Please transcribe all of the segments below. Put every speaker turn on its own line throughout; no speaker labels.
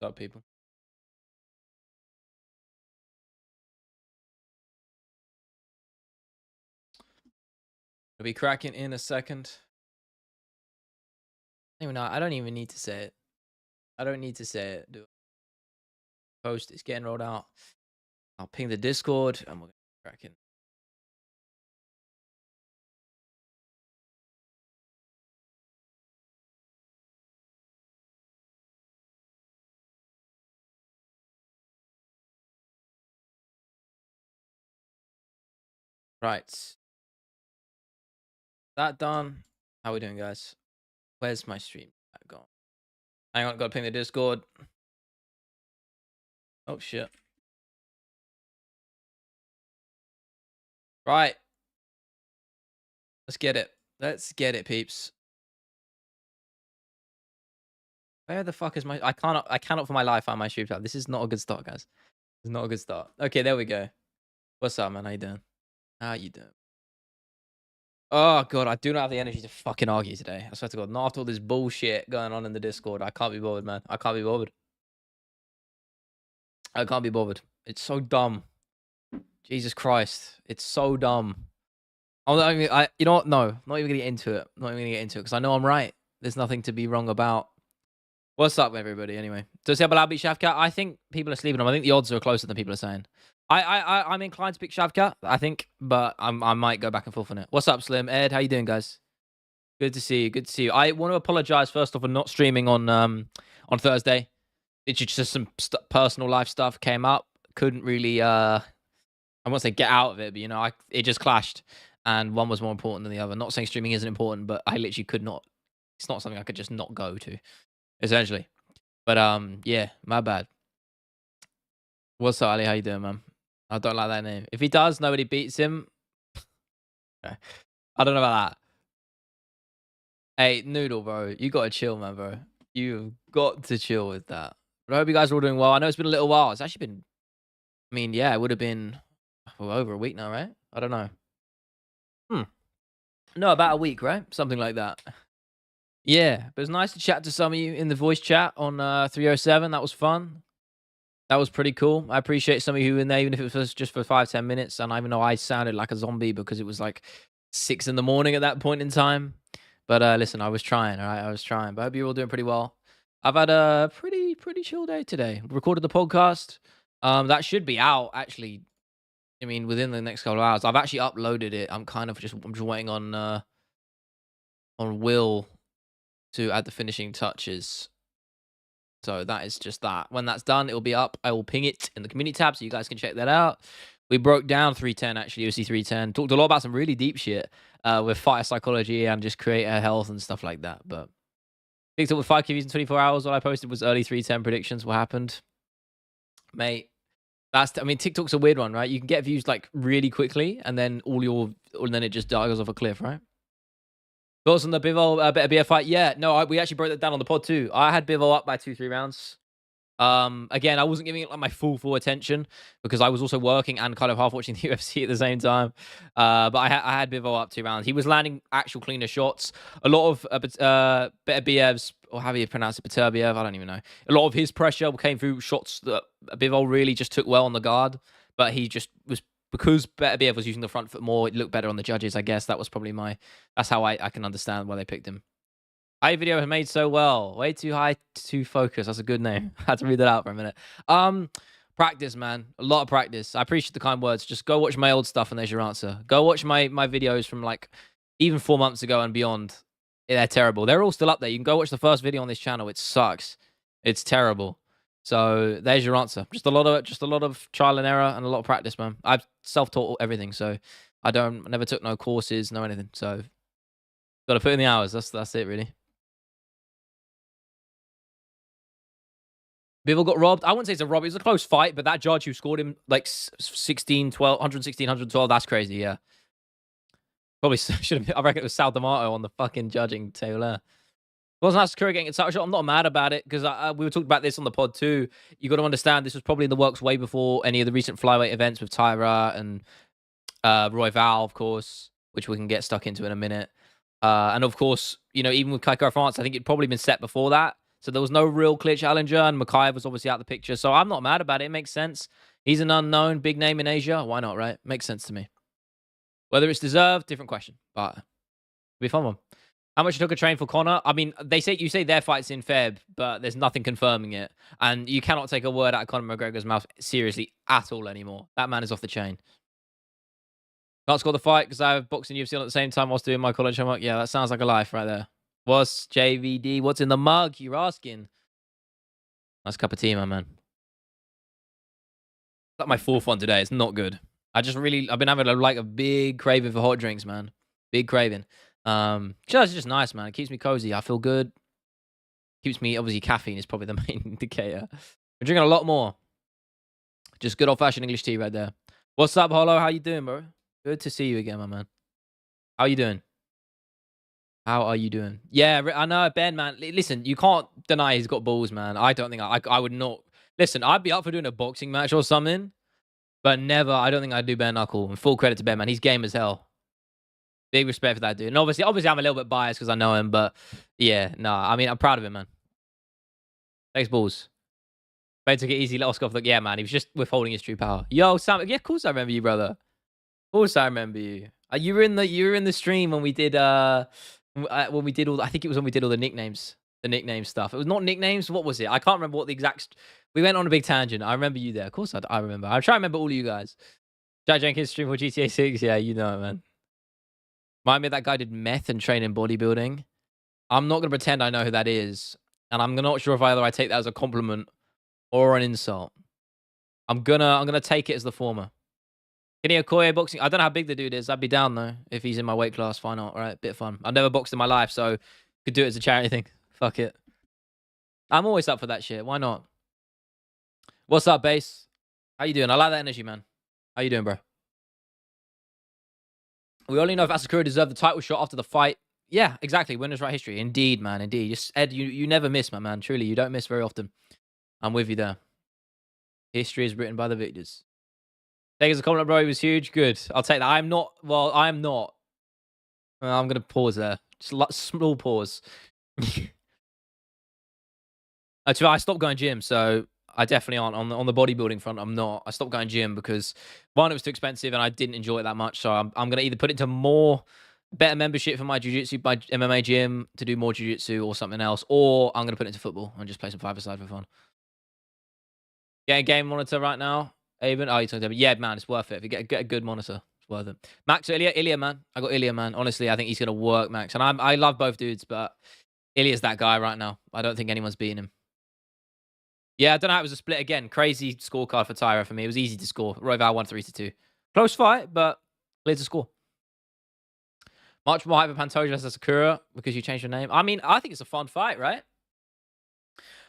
What's up, people? I'll be cracking in a second. Even I don't even need to say it. I don't need to say it. Do post it's getting rolled out. I'll ping the Discord and we're gonna crack in. Right. That done. How we doing, guys? Where's my stream? Gone. Hang on, gotta ping the Discord. Oh shit. Right. Let's get it. Let's get it, peeps. Where the fuck is my I cannot for my life find my stream tab. This is not a good start, guys. It's not a good start. Okay, there we go. What's up, man? How you doing? How you doing? Oh god, I do not have the energy to fucking argue today. I swear to God, not after all this bullshit going on in the Discord. I can't be bothered, man. I can't be bothered. I can't be bothered. It's so dumb. Jesus Christ, it's so dumb. You know what? No, not even gonna get into it. Not even gonna get into it because I know I'm right. There's nothing to be wrong about. What's up, everybody? Anyway, does Belal beat Shavkat? I think people are sleeping on him. I think the odds are closer than people are saying. I'm inclined to pick Shavkat, I think, but I might go back and forth on it. What's up, Slim? Ed, how you doing, guys? Good to see you. Good to see you. I want to apologize first off for not streaming on Thursday. It's just some personal life stuff came up. Couldn't really I won't say get out of it, but you know, it just clashed, and one was more important than the other. Not saying streaming isn't important, but I literally could not. It's not something I could just not go to, essentially. But yeah, my bad. What's up, Ali? How you doing, man? I don't like that name. If he does, nobody beats him. Okay. I don't know about that. Hey, Noodle, bro, you gotta chill, man, bro. You've got to chill with that. But I hope you guys are all doing well. I know it's been a little while. It's actually been, I mean, yeah, it would have been over a week now, right? I don't know. No, about a week, right? Something like that. Yeah, but it's nice to chat to some of you in the voice chat on 307. That was fun. That was pretty cool. I appreciate some of you in there, even if it was just for 5-10 minutes. And I even know I sounded like a zombie because it was like 6 in the morning at that point in time. But listen, I was trying, all right? I was trying. But I hope you're all doing pretty well. I've had a pretty chill day today. Recorded the podcast. That should be out, actually. I mean, within the next couple of hours. I've actually uploaded it. I'm just waiting on Will to add the finishing touches. So that is just that. When that's done, it'll be up. I will ping it in the community tab so you guys can check that out. We broke down 310, actually, UFC 310. Talked a lot about some really deep shit with fighter psychology and just creator health and stuff like that. But picked up with 5 QBs in 24 hours. All I posted was early 310 predictions. What happened? Mate, I mean, TikTok's a weird one, right? You can get views like really quickly and then then it just goes off a cliff, right? Thoughts on the Bivol better BF fight? Yeah, no, we actually broke that down on the pod too. I had Bivol up by 2-3 rounds. Again, I wasn't giving it like my full attention because I was also working and kind of half watching the UFC at the same time. But I had Bivol up 2 rounds. He was landing actual cleaner shots. A lot of Beterbiev's, or how do you pronounce it, Beterbiev? I don't even know. A lot of his pressure came through shots that Bivol really just took well on the guard, but he just was. Because Beterbiev was using the front foot more, it looked better on the judges, I guess. That was probably that's how I can understand why they picked him. High video has made so well. Way too high to focus. That's a good name. I had to read that out for a minute. Practice, man. A lot of practice. I appreciate the kind words. Just go watch my old stuff and there's your answer. Go watch my videos from like even 4 months ago and beyond. They're terrible. They're all still up there. You can go watch the first video on this channel. It sucks. It's terrible. So there's your answer. Just a lot of trial and error and a lot of practice, man. I've self-taught everything, so I never took no courses, no anything. So got to put in the hours. That's it, really. Bivol got robbed. I wouldn't say it's a rob. It was a close fight, but that judge who scored him like 16, 12, 116, 112, that's crazy, yeah. Probably should have. I reckon it was Sal D'Amato on the fucking judging table there. Wasn't that Sakura getting a title shot? I'm not mad about it because we were talking about this on the pod too. You got to understand this was probably in the works way before any of the recent flyweight events with Tyra and Roy Val, of course, which we can get stuck into in a minute. And of course, you know, even with Kaikara France, I think it'd probably been set before that. So there was no real clear challenger, and Mikhail was obviously out the picture. So I'm not mad about it. It makes sense. He's an unknown, big name in Asia. Why not, right? Makes sense to me. Whether it's deserved, different question. But it'll be a fun one. How much you took a train for Connor? I mean, you say their fight's in Feb, but there's nothing confirming it. And you cannot take a word out of Conor McGregor's mouth seriously at all anymore. That man is off the chain. Can't score the fight because I have boxing UFC on at the same time whilst doing my college homework. Yeah, that sounds like a life right there. What's JVD? What's in the mug? You're asking. Nice cup of tea, my man. That's my fourth one today. It's not good. I've been having a big craving for hot drinks, man. Big craving. It's just nice, man. It keeps me cozy. I feel good. Keeps me, obviously, caffeine is probably the main indicator. I'm drinking a lot more. Just good old-fashioned English tea right there. What's up, Holo? How you doing, bro? Good to see you again, my man. How you doing? How are you doing? Yeah, I know, Ben, man. Listen, you can't deny he's got balls, man. I don't think I would not. Listen, I'd be up for doing a boxing match or something, but never. I don't think I'd do bare knuckle. And full credit to Ben, man. He's game as hell. Big respect for that dude. And obviously, I'm a little bit biased because I know him, but yeah, no. I mean, I'm proud of him, man. Thanks, balls. Ben took it easy, let Oscar off. Yeah, man. He was just withholding his true power. Yo, Sam. Yeah, of course I remember you, brother. Of course I remember you. You were in the stream when we did I think it was when we did all the nicknames, stuff. It was not nicknames. What was it? I can't remember what the exact. We went on a big tangent. I remember you there. Of course I remember. I'm trying to remember all of you guys. Jack Jenkins stream for GTA 6. Yeah, you know it, man. Remind me that guy did meth and train in bodybuilding. I'm not gonna pretend I know who that is, and I'm not sure if either I take that as a compliment or an insult. I'm gonna take it as the former. Kenny Okoye boxing. I don't know how big the dude is. I'd be down though if he's in my weight class. Why not? Right, bit of fun. I've never boxed in my life, so could do it as a charity thing. Fuck it. I'm always up for that shit. Why not? What's up, Base? How you doing? I like that energy, man. How you doing, bro? We only know if Asakura deserved the title shot after the fight. Yeah, exactly. Winners right history. Indeed, man. Indeed. Just Ed, you never miss, my man. Truly, you don't miss very often. I'm with you there. History is written by the victors. Take it as a compliment, bro. He was huge. Good. I'll take that. I'm not. Well, I'm not. I'm gonna pause there. Just a small pause. I stopped going gym, so I definitely aren't on the bodybuilding front. I'm not. I stopped going gym because one, it was too expensive, and I didn't enjoy it that much. So I'm gonna either put it into better membership for my jiu-jitsu, my MMA gym to do more jiu-jitsu or something else, or I'm gonna put it into football and just play some five-a-side for fun. Yeah, game monitor right now. Even you're talking about, yeah, man, it's worth it. If you get a good monitor, it's worth it. Max or Ilya, man. I got Ilya, man. Honestly, I think he's gonna work, Max. And I love both dudes, but Ilya's that guy right now. I don't think anyone's beating him. Yeah, I don't know how it was a split again. Crazy scorecard for Tyra for me. It was easy to score. Royval won 3-2. Close fight, but clear to score. Much more hype for Pantoja versus Sakura because you changed your name. I mean, I think it's a fun fight, right?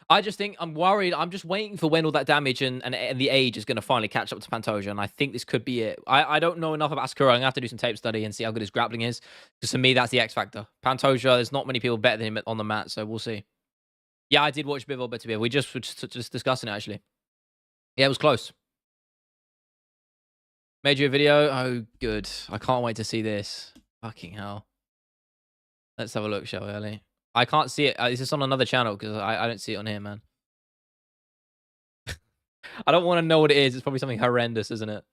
I just think I'm worried. I'm just waiting for when all that damage and the age is going to finally catch up to Pantoja, and I think this could be it. I don't know enough about Sakura. I'm going to have to do some tape study and see how good his grappling is, because for me, that's the X factor. Pantoja, there's not many people better than him on the mat, so we'll see. Yeah, I did watch Bivol Better Bivol. We just were just discussing it, actually. Yeah, it was close. Made you a video? Oh, good. I can't wait to see this. Fucking hell. Let's have a look, shall we, Ellie? I can't see it. Is this on another channel? Because I don't see it on here, man. I don't want to know what it is. It's probably something horrendous, isn't it?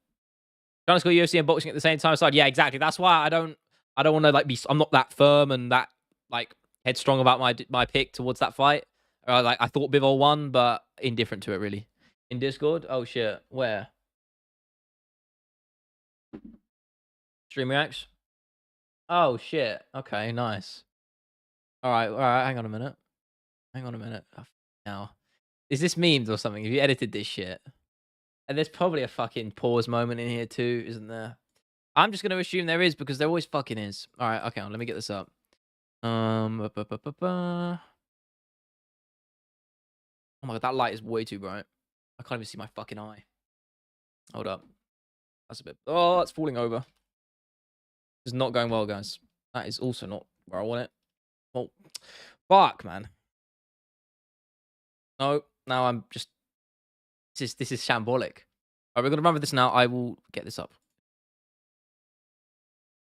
Trying to score UFC and boxing at the same time. So yeah, exactly. That's why I don't want to be. I'm not that firm and that headstrong about my pick towards that fight. I thought Bivol won, but indifferent to it really. In Discord? Oh shit. Where? Stream reacts? Oh shit. Okay, nice. All right. Hang on a minute. Now, is this memes or something? Have you edited this shit? And there's probably a fucking pause moment in here too, isn't there? I'm just gonna assume there is because there always fucking is. All right. Okay. Let me get this up. Oh my god, that light is way too bright. I can't even see my fucking eye. Hold up. That's a bit. Oh, it's falling over. It's not going well, guys. That is also not where I want it. Oh, fuck, man. No, now I'm just. This is shambolic. Alright, we're gonna run with this now. I will get this up.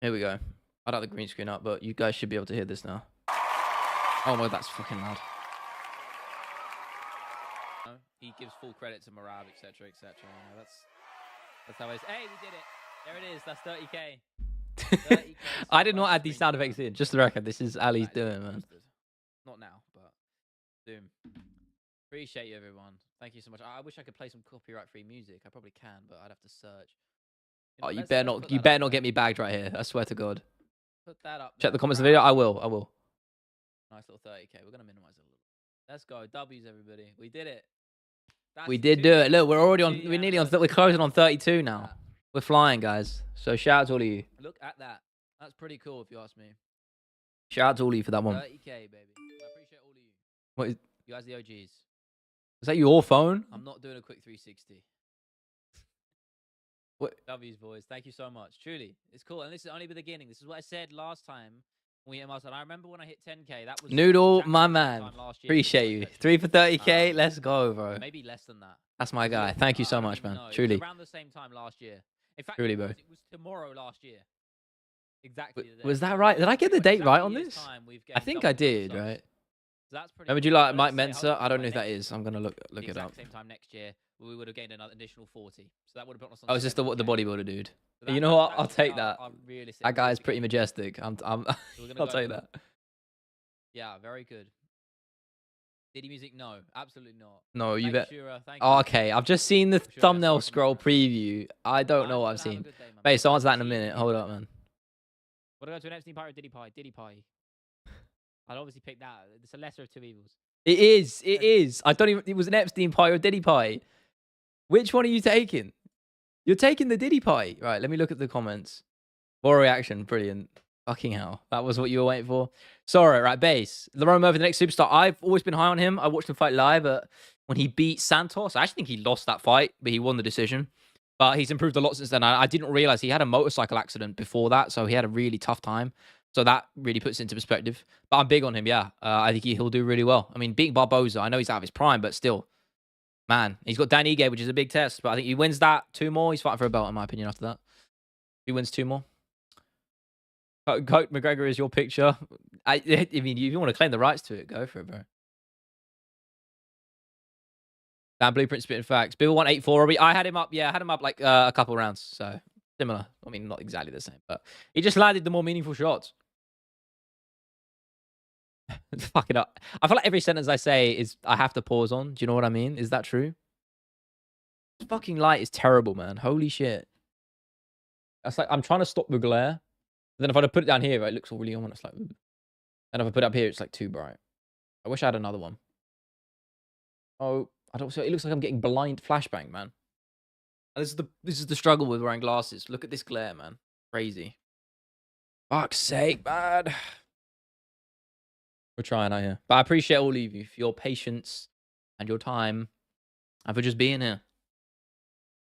Here we go. I don't have the green screen up, but you guys should be able to hear this now. Oh my god, that's fucking loud. he gives full credit to Marab, etc., etc. You know, that's how it is. Hey, we did it. There it is. That's 30K. 30K
I did not add these sound effects in. Just the record. This is Ali's doing, man.
Not now, but soon. Appreciate you, everyone. Thank you so much. I wish I could play some copyright-free music. I probably can, but I'd have to search.
You know, you better not. You better not get me bagged right here. I swear to God.
Put that up.
Check the comments of the video. I will.
Nice little 30K. We're gonna minimize it a little. Let's go. W's, everybody. We did it.
We did do it. Look, we're already on. We're nearly on. We're closing on 32 now. We're flying, guys. So shout out to all of you.
Look at that. That's pretty cool, if you ask me.
Shout out to all of you for that one.
30K, baby. I appreciate all of you.
What is?
You guys, the OGs.
Is that your phone?
I'm not doing a quick 360.
What?
W's, boys. Thank you so much. Truly, it's cool. And this is only the beginning. This is what I said last time when we hit milestone. I remember when I hit 10K. That was
Noodle, my man. Appreciate you. 3 for 30K. Let's go, bro.
Maybe less than that.
That's my guy. Thank you so much, man. Truly.
It was around the same time last year. In fact,
Truly, bro.
It was tomorrow last year. Exactly.
Was that right? Did I get the date right on this? I think I did, right?
That's pretty.
Remember, do you like Mike Mensa? I don't know who that is. I'm gonna look it up.
Same time next year, we would have gained an additional 40. So that would have put us on.
Oh, is this the bodybuilder dude? You know what? I'll take that. That guy is pretty majestic. I'll take that.
Yeah, very good. Diddy music? No, absolutely not.
No, you bet. Oh, okay, I've just seen the thumbnail scroll preview. I don't know what I've seen. Hey, so answer that in a minute. Hold up, man.
What do I go to an Epstein pie or Diddy pie? Diddy pie. I'd obviously pick that. It's a lesser of two evils.
It is. It is. I don't even. It was an Epstein pie or a Diddy pie. Which one are you taking? You're taking the Diddy pie. Right. Let me look at the comments. More reaction. Brilliant. Fucking hell. That was what you were waiting for. Sorry. Right. Base. Lerone Murphy, the next superstar. I've always been high on him. I watched him fight live. When he beat Santos, I actually think he lost that fight, but he won the decision. But he's improved a lot since then. I didn't realize he had a motorcycle accident before that, so he had a really tough time. So that really puts it into perspective. But I'm big on him, yeah. I think he'll do really well. I mean, beating Barboza, I know he's out of his prime, but still, man, he's got Dan Ige, which is a big test. But I think he wins that 2 more. He's fighting for a belt, in my opinion, after that. He wins 2 more. Coach McGregor is your picture. I mean, if you want to claim the rights to it, go for it, bro. Dan Blueprint spitting facts. Bill 184. I had him up. Yeah, I had him up like a couple rounds. So similar. I mean, not exactly the same, but he just landed the more meaningful shots. Fuck it up. I feel like every sentence I say is I have to pause on. Do you know what I mean? Is that true? This fucking light is terrible, man. Holy shit. That's like I'm trying to stop the glare. Then if I put it down here, it looks all really on. It's like, and if I put it up here, it's like too bright. I wish I had another one. Oh. I don't. So it looks like I'm getting blind flashbang, man. And this is the struggle with wearing glasses. Look at this glare, man. Crazy. Fuck's sake, man. We're trying out here, but I appreciate all of you for your patience and your time, and for just being here.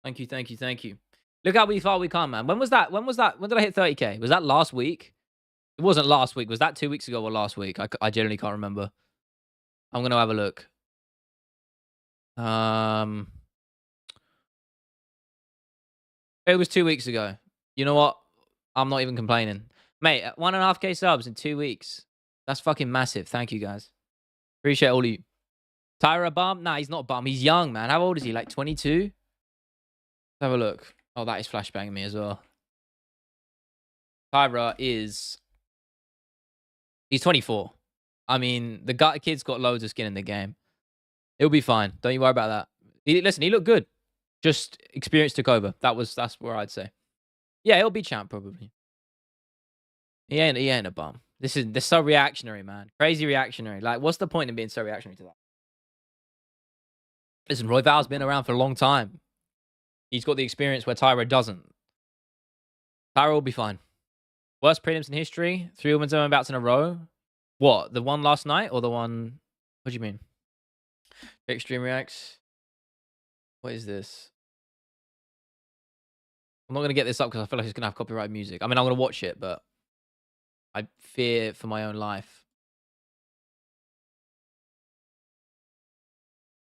Thank you, thank you, thank you. Look how far we come, man. When was that? When did I hit 30K? Was that last week? It wasn't last week. Was that 2 weeks ago or last week? I generally can't remember. I'm gonna have a look. It was 2 weeks ago. You know what? I'm not even complaining. Mate, 1.5K subs in 2 weeks. That's fucking massive. Thank you, guys. Appreciate all of you. Tyra bum? Nah, he's not a bum. He's young, man. How old is he? Like 22? Let's have a look. Oh, that is flashbanging me as well. Tyra is... He's 24. I mean, the kid's got loads of skin in the game. It'll be fine. Don't you worry about that. Listen, he looked good. Just experience took over. That's where I'd say. Yeah, he'll be champ probably. He ain't a bum. They're so reactionary, man. Crazy reactionary. Like, what's the point in being so reactionary to that? Listen, Royval's been around for a long time. He's got the experience where Tyra doesn't. Tyra will be fine. Worst prelims in history. 3 women's MMA bouts in a row. What? The one last night or the one? What do you mean? Extreme reacts. What is this? I'm not going to get this up because I feel like it's going to have copyright music. I mean, I'm going to watch it, but I fear for my own life.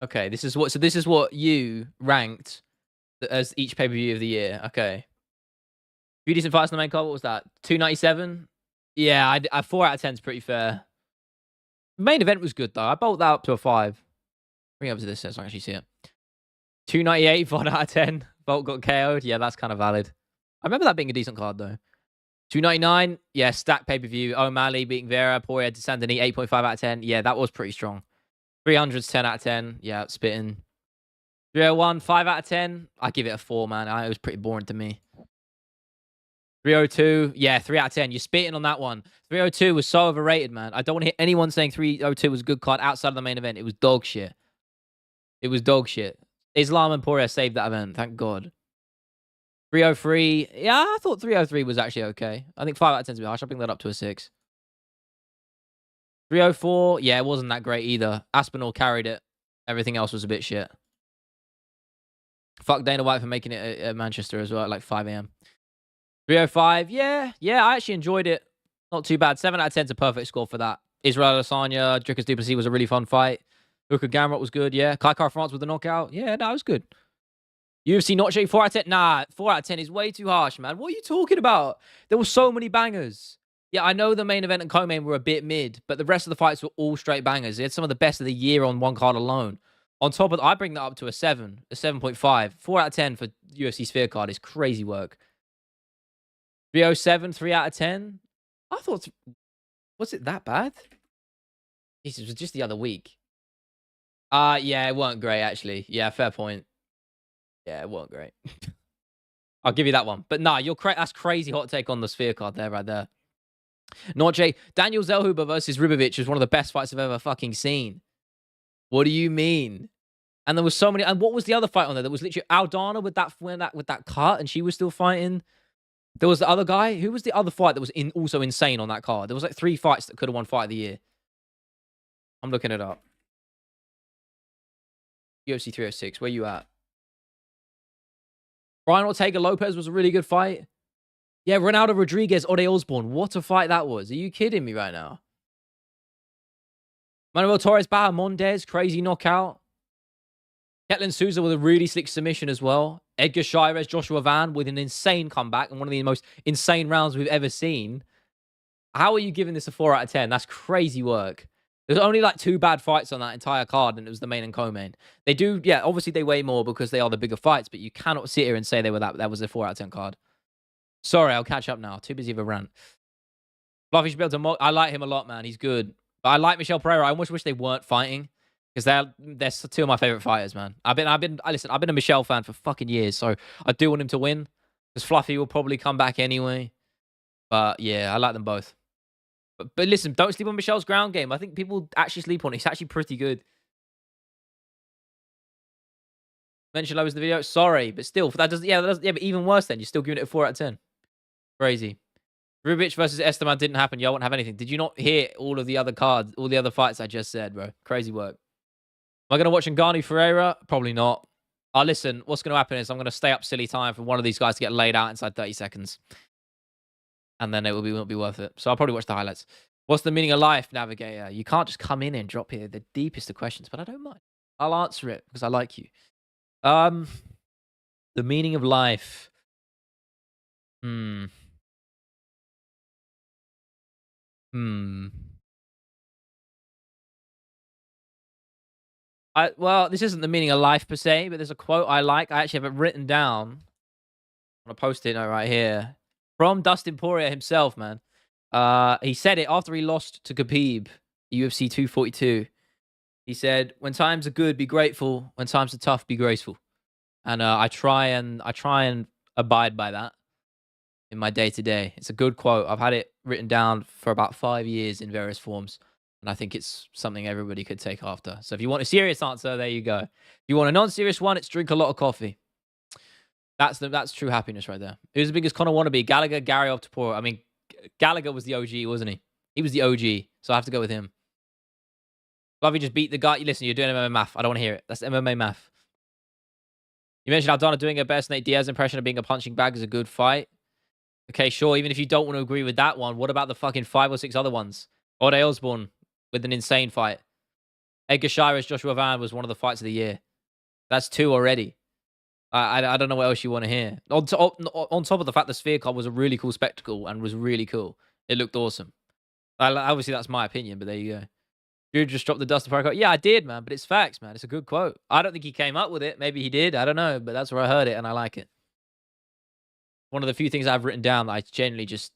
Okay, this is what you ranked as each pay-per-view of the year. Okay. 2 decent fights in the main card. What was that? 297? Yeah, I 4 out of 10 is pretty fair. The main event was good, though. I bolted that up to a 5. Bring it up to this so I can actually see it. 298, 1 out of 10. Bolt got KO'd. Yeah, that's kind of valid. I remember that being a decent card, though. 299, yeah, stack pay-per-view. O'Malley beating Vera. Poirier to Sandini, 8.5 out of 10. Yeah, that was pretty strong. 300's 10 out of 10. Yeah, spitting. 301, 5 out of 10. I give it a 4, man. It was pretty boring to me. 302, yeah, 3 out of 10. You're spitting on that one. 302 was so overrated, man. I don't want to hear anyone saying 302 was a good card outside of the main event. It was dog shit. It was dog shit. Islam and Poirier saved that event, thank God. 303, yeah, I thought 303 was actually okay. I think 5 out of 10 is a bit harsh. I'll bring that up to a 6. 304, yeah, it wasn't that great either. Aspinall carried it. Everything else was a bit shit. Fuck Dana White for making it at Manchester as well at like 5 a.m. 305, yeah, I actually enjoyed it. Not too bad. 7 out of 10 is a perfect score for that. Israel Adesanya, Dricus du Plessis was a really fun fight. Hooker Gamrot was good, yeah. Kai Kara France with the knockout. Yeah, no, it was good. UFC Notche, 4 out of 10. Nah, 4 out of 10 is way too harsh, man. What are you talking about? There were so many bangers. Yeah, I know the main event and co-main were a bit mid, but the rest of the fights were all straight bangers. They had some of the best of the year on one card alone. On top of that, I bring that up to a 7, a 7.5. 4 out of 10 for UFC Sphere card is crazy work. 307, 3 out of 10. I thought, was it that bad? Jesus, it was just the other week. Yeah, it weren't great, actually. Yeah, fair point. Yeah, it weren't great. I'll give you that one. But nah, that's crazy hot take on the Sphere card there, right there. Norche, Daniel Zellhuber versus Ribovic is one of the best fights I've ever fucking seen. What do you mean? And there was so many. And what was the other fight on there? There was literally Aldana with that cut, and she was still fighting. There was the other guy. Who was the other fight that was also insane on that card? There was like 3 fights that could have won Fight of the Year. I'm looking it up. UFC 306. Where you at? Brian Ortega Lopez was a really good fight. Yeah, Ronaldo Rodriguez, Ode Osborne. What a fight that was. Are you kidding me right now? Manuel Torres, Bahamondes, crazy knockout. Ketlin Souza with a really slick submission as well. Edgar Shires, Joshua Van with an insane comeback and one of the most insane rounds we've ever seen. How are you giving this a 4 out of 10? That's crazy work. There's only like 2 bad fights on that entire card, and it was the main and co-main. They do, yeah, obviously they weigh more because they are the bigger fights, but you cannot sit here and say that was a 4 out of 10 card. Sorry, I'll catch up now. Too busy with a rant. Fluffy should be able to I like him a lot, man. He's good. But I like Michelle Pereira. I almost wish they weren't fighting because they're 2 of my favorite fighters, man. Listen, I've been a Michelle fan for fucking years, so I do want him to win because Fluffy will probably come back anyway. But yeah, I like them both. But listen, don't sleep on Michelle's ground game. I think people actually sleep on it. It's actually pretty good. Mention low is the video. Sorry, but still, that doesn't. Yeah, but even worse. Then you're still giving it a 4 out of 10. Crazy. Rubic versus Esteban didn't happen. Y'all won't have anything. Did you not hear all of the other cards, all the other fights I just said, bro? Crazy work. Am I going to watch Ngannou Ferreira? Probably not. Listen, what's going to happen is I'm going to stay up silly time for one of these guys to get laid out inside 30 seconds. And then won't be worth it. So I'll probably watch the highlights. What's the meaning of life, Navigator? You can't just come in and drop here the deepest of questions, but I don't mind. I'll answer it because I like you. The meaning of life. Well, this isn't the meaning of life per se, but there's a quote I like. I actually have it written down on a post-it note right here from Dustin Poirier himself, man. He said it after he lost to Khabib, UFC 242. He said, "When times are good, be grateful. When times are tough, be graceful." And I try and abide by that in my day-to-day. It's a good quote. I've had it written down for about 5 years in various forms. And I think it's something everybody could take after. So if you want a serious answer, there you go. If you want a non-serious one, it's drink a lot of coffee. That's true happiness right there. Who's the biggest Conor wannabe? Gallagher, Gary, or Tapora? I mean, Gallagher was the OG, wasn't he? He was the OG, so I have to go with him. Fluffy just beat the guy. Listen, you're doing MMA math. I don't want to hear it. That's MMA math. You mentioned Aldana doing her best Nate Diaz impression of being a punching bag is a good fight. Okay, sure. Even if you don't want to agree with that one, what about the fucking 5 or 6 other ones? Ode Osborne with an insane fight. Edgar Shires, Joshua Van was one of the fights of the year. That's 2 already. I don't know what else you want to hear. On top of the fact the Sphere card was a really cool spectacle and was really cool. It looked awesome. Obviously, that's my opinion, but there you go.
You just dropped the Dustin Poirier quote. Yeah, I did, man, but it's facts, man. It's a good quote. I don't think he came up with it. Maybe he did. I don't know, but that's where I heard it, and I like it. One of the few things I've written down that I genuinely just,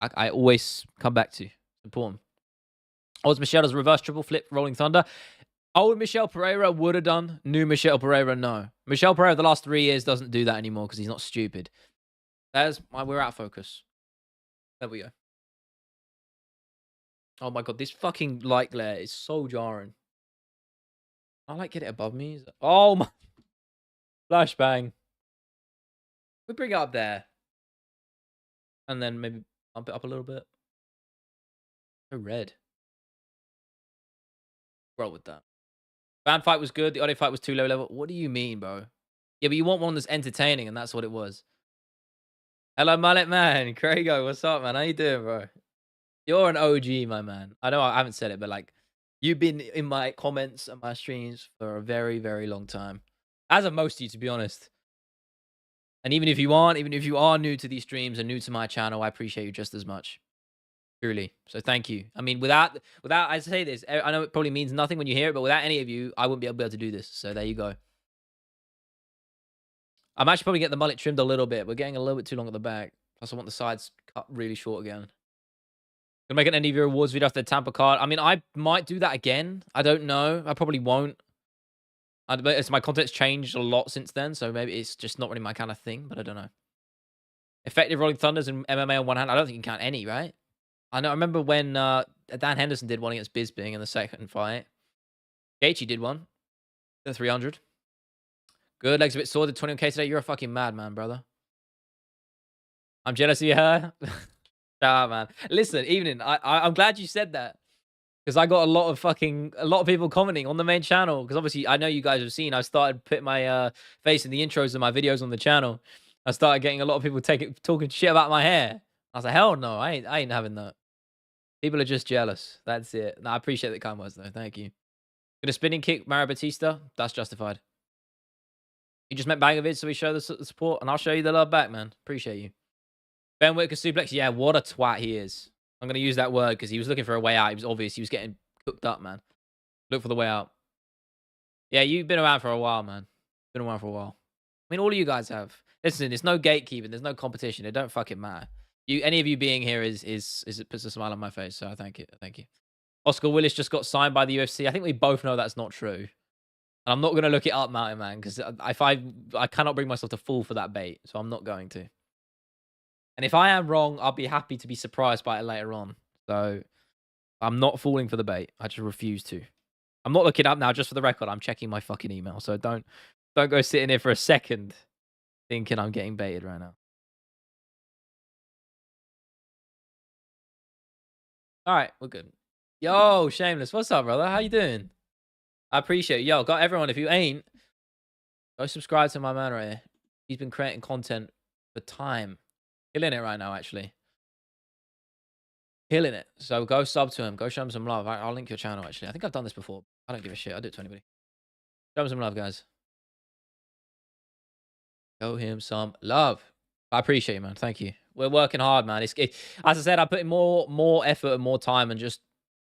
I always come back to. It's important. Oz Michelle does reverse triple flip Rolling Thunder. Old Michel Pereira would have done. New Michel Pereira, no. Michel Pereira the last 3 years doesn't do that anymore because he's not stupid. That's why we're out of focus. There we go. Oh my god, this fucking light glare is so jarring. I like get it above me. Oh my flashbang. We bring it up there. And then maybe bump it up a little bit. So red. Roll with that. Fan fight was good. The audio fight was too low level. What do you mean, bro? Yeah, but you want one that's entertaining, and that's what it was. Hello, Mullet Man. Craigo, what's up, man? How you doing, bro? You're an OG, my man. I know I haven't said it, but like, you've been in my comments and my streams for a very, very long time. As have most of you, to be honest. And even if you are new to these streams and new to my channel, I appreciate you just as much. Truly. So thank you. I mean, without I say this, I know it probably means nothing when you hear it, but without any of you, I wouldn't be able to do this. So there you go. I'm actually probably getting the mullet trimmed a little bit. We're getting a little bit too long at the back. Plus, I want the sides cut really short again. Gonna make an end of your awards video after the Tampa card. I mean, I might do that again. I don't know. I probably won't. My content's changed a lot since then, so maybe it's just not really my kind of thing, but I don't know. Effective Rolling Thunders and MMA on one hand. I don't think you can count any, right? I know. I remember when Dan Henderson did one against Bisping in the second fight. Gaethje did one. The 300. Good. Legs a bit sore. Did 21k today. You're a fucking madman, brother. I'm jealous of her. Ah, man. Listen, evening. I'm glad you said that. Because I got a lot of people commenting on the main channel. Because obviously, I know you guys have seen. I started putting my face in the intros of my videos on the channel. I started getting a lot of people talking shit about my hair. I was like, hell no, I ain't having that. People are just jealous. That's it. No, I appreciate the kind words though. Thank you. Gonna spinning kick Mario Batista. That's justified. You just met Bangovic, so we show the support, and I'll show you the love back, man. Appreciate you. Ben Whitaker suplex. Yeah, what a twat he is. I'm gonna use that word because he was looking for a way out. He was obvious. He was getting cooked up, man. Look for the way out. Yeah, you've been around for a while, man. Been around for a while. I mean, all of you guys have. Listen, there's no gatekeeping. There's no competition. It don't fucking matter. Any of you being here is it puts a smile on my face. So I thank you. Thank you. Oscar Willis just got signed by the UFC. I think we both know that's not true. And I'm not gonna look it up, Mountain Man, because I cannot bring myself to fall for that bait. So I'm not going to. And if I am wrong, I'll be happy to be surprised by it later on. So I'm not falling for the bait. I just refuse to. I'm not looking up now, just for the record. I'm checking my fucking email. So don't go sitting here for a second thinking I'm getting baited right now. All right, we're good. Yo, Shameless, what's up, brother? How you doing? I appreciate it. Yo, got everyone. If you ain't, go subscribe to my man right here. He's been creating content for time. Killing it right now, actually. Killing it. So go sub to him. Go show him some love. I'll link your channel, actually. I think I've done this before. I don't give a shit. I'll do it to anybody. Show him some love, guys. Show him some love. I appreciate you, man. Thank you. We're working hard, man. As I said, I put in more effort and more time and just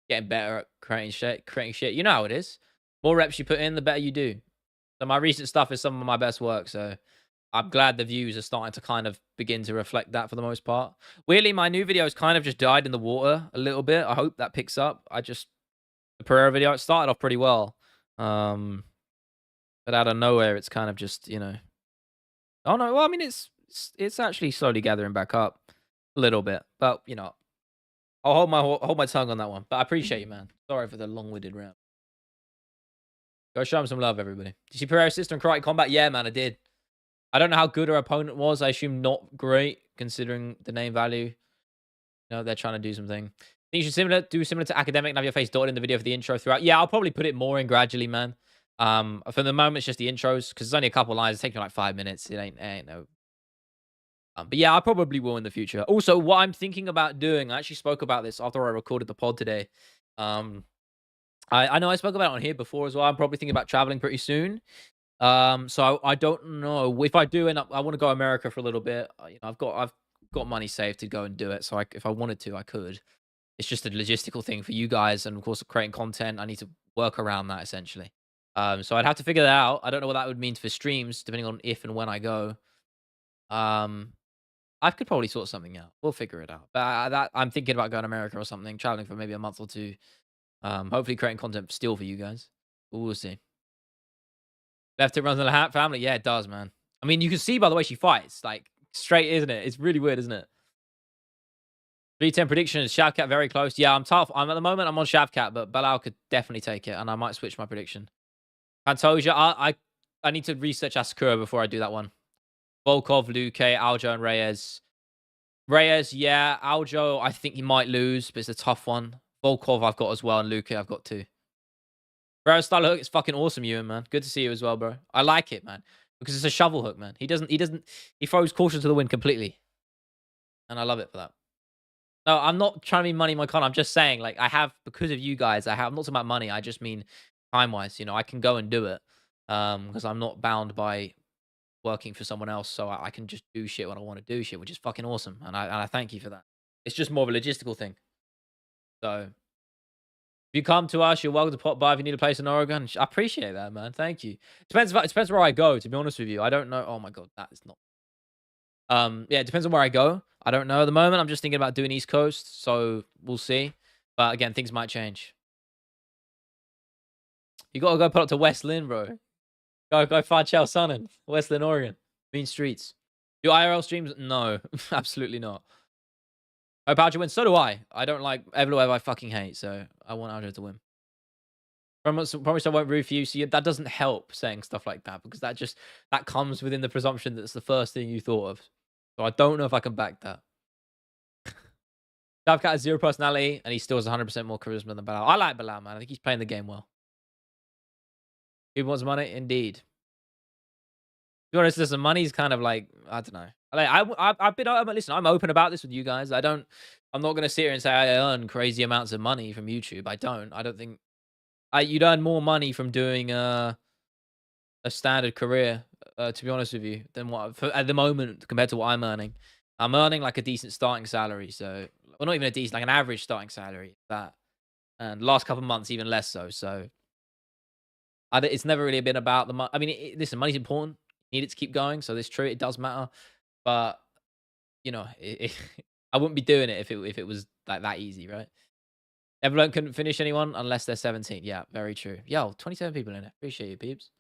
getting better at creating shit. You know how it is. More reps you put in, the better you do. So my recent stuff is some of my best work. So I'm glad the views are starting to kind of begin to reflect that for the most part. Weirdly, my new videos kind of just died in the water a little bit. I hope that picks up. The Pereira video, it started off pretty well. But out of nowhere, it's kind of just, you know. Oh no, well, I mean, it's actually slowly gathering back up a little bit. But, you know, I'll hold my tongue on that one. But I appreciate you, man. Sorry for the long-winded rant. Go show him some love, everybody. Did you see Pereira's sister in Karate Combat? Yeah, man, I did. I don't know how good her opponent was. I assume not great, considering the name value. You know, they're trying to do something. I think you should do similar to Academic and have your face dotted in the video for the intro throughout. Yeah, I'll probably put it more in gradually, man. For the moment, it's just the intros, because it's only a couple lines. It's taking like 5 minutes. It ain't no. But yeah, I probably will in the future. Also, what I'm thinking about doing, I actually spoke about this after I recorded the pod today. I know I spoke about it on here before as well. I'm probably thinking about traveling pretty soon. So I don't know if I do end up. I want to go to America for a little bit. You know, I've got money saved to go and do it. So if I wanted to, I could. It's just a logistical thing for you guys, and of course, creating content. I need to work around that essentially. So I'd have to figure that out. I don't know what that would mean for streams, depending on if and when I go. Um, I could probably sort something out. We'll figure it out. But that I'm thinking about going to America or something, traveling for maybe a month or two. Hopefully creating content still for you guys. We'll see. Left it runs in the family. Yeah, it does, man. I mean, you can see by the way she fights, like straight, isn't it? It's really weird, isn't it? 310 prediction is Shavkat very close. Yeah, I'm tough. I'm at the moment. I'm on Shavkat, but Belal could definitely take it, and I might switch my prediction. Pantoja, I need to research Asakura before I do that one. Volkov, Luque, Aljo, and Reyes. Reyes, yeah. Aljo, I think he might lose, but it's a tough one. Volkov, I've got as well, and Luque, I've got too. Bro, style hook is fucking awesome, Ewan, man. Good to see you as well, bro. I like it, man, because it's a shovel hook, man. He throws caution to the wind completely, and I love it for that. No, I'm not trying to be money in my con. I'm just saying, like, I have because of you guys. I'm not talking about money. I just mean time wise. You know, I can go and do it because I'm not bound by working for someone else. So I can just do shit when I want to do shit, which is fucking awesome. And I thank you for that. It's just more of a logistical thing. So if you come to us, you're welcome to pop by if you need a place in Oregon. I appreciate that, man. Thank you. It depends where I go. To be honest with you, I don't know. Oh my god, that is not. Yeah, it depends on where I go. I don't know at the moment. I'm just thinking about doing East Coast, so we'll see. But again, things might change. You gotta go put up to West Lynn, bro. Go find Chael Sonnen, West Lynn, Oregon. Mean streets. Do IRL streams? No, absolutely not. Hope Aljo wins. So do I. I don't like Evloev. I fucking hate. So I want Aljo to win. Promise I won't root for you. So that doesn't help saying stuff like that because that comes within the presumption that it's the first thing you thought of. So I don't know if I can back that. Shavkat has 0 personality, and he still has 100% more charisma than Belal. I like Belal, man. I think he's playing the game well. Who wants money? Indeed. To be honest, listen, money's kind of like, I don't know. Like, I've been, listen, I'm open about this with you guys. I'm not going to sit here and say I earn crazy amounts of money from YouTube. I don't think, you'd earn more money from doing a standard career, to be honest with you, than at the moment compared to what I'm earning. I'm earning like a decent starting salary, so well, not even a decent, like an average starting salary. That, and last couple of months even less so. So, it's never really been about the money. I mean, listen, money's important. You need it to keep going. So, it's true, it does matter. But you know, I wouldn't be doing it if it was like that easy, right? Everyone couldn't finish anyone unless they're 17. Yeah, very true. Yo, 27 people in it. Appreciate you, peeps.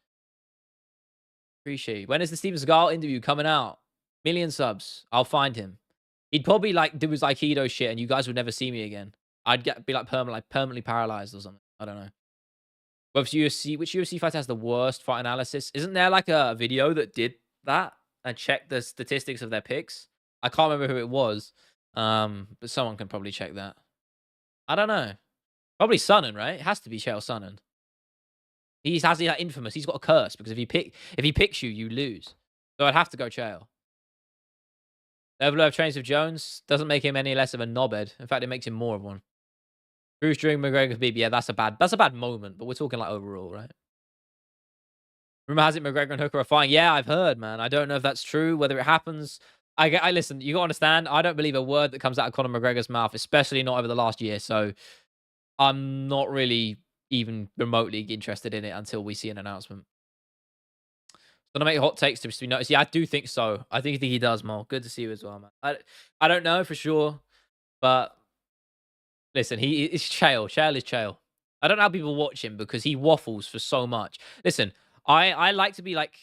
Appreciate you. When is the Steven Seagal interview coming out? Million subs. I'll find him. He'd probably like do his Aikido shit, and you guys would never see me again. I'd be like permanently paralyzed or something. I don't know. Which UFC fighter has the worst fight analysis? Isn't there like a video that did that and checked the statistics of their picks? I can't remember who it was, but someone can probably check that. I don't know. Probably Sonnen, right? It has to be Chael Sonnen. He's that infamous. He's got a curse because if he picks you, you lose. So I'd have to go Chael. Evloev trains with Jones doesn't make him any less of a knobhead. In fact, it makes him more of one. Bruce during McGregor Khabib, yeah, that's a bad moment, but we're talking like overall, right? Rumor has it McGregor and Hooker are fighting. Yeah, I've heard, man. I don't know if that's true, whether it happens. I listen, you gotta understand, I don't believe a word that comes out of Conor McGregor's mouth, especially not over the last year. So I'm not really even remotely interested in it until we see an announcement. Gonna make hot takes to be noticed. Yeah, I do think so. I think he does, Mo. Good to see you as well, man. I don't know for sure, but listen, it's Chael. Chael is Chael. I don't know how people watch him because he waffles for so much. Listen, I like to be like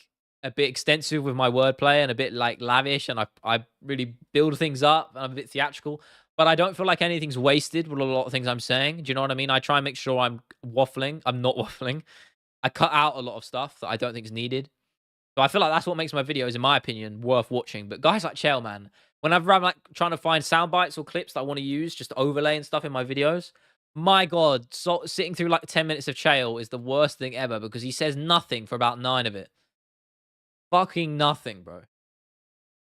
a bit extensive with my wordplay and a bit like lavish, and I really build things up and I'm a bit theatrical. But I don't feel like anything's wasted with a lot of things I'm saying. Do you know what I mean? I try and make sure I'm waffling. I'm not waffling. I cut out a lot of stuff that I don't think is needed. So I feel like that's what makes my videos, in my opinion, worth watching. But guys like Chael, man, whenever I'm like trying to find sound bites or clips that I want to use just to overlay and stuff in my videos, my God, sitting through like 10 minutes of Chael is the worst thing ever because he says nothing for about 9 of it. Fucking nothing, bro.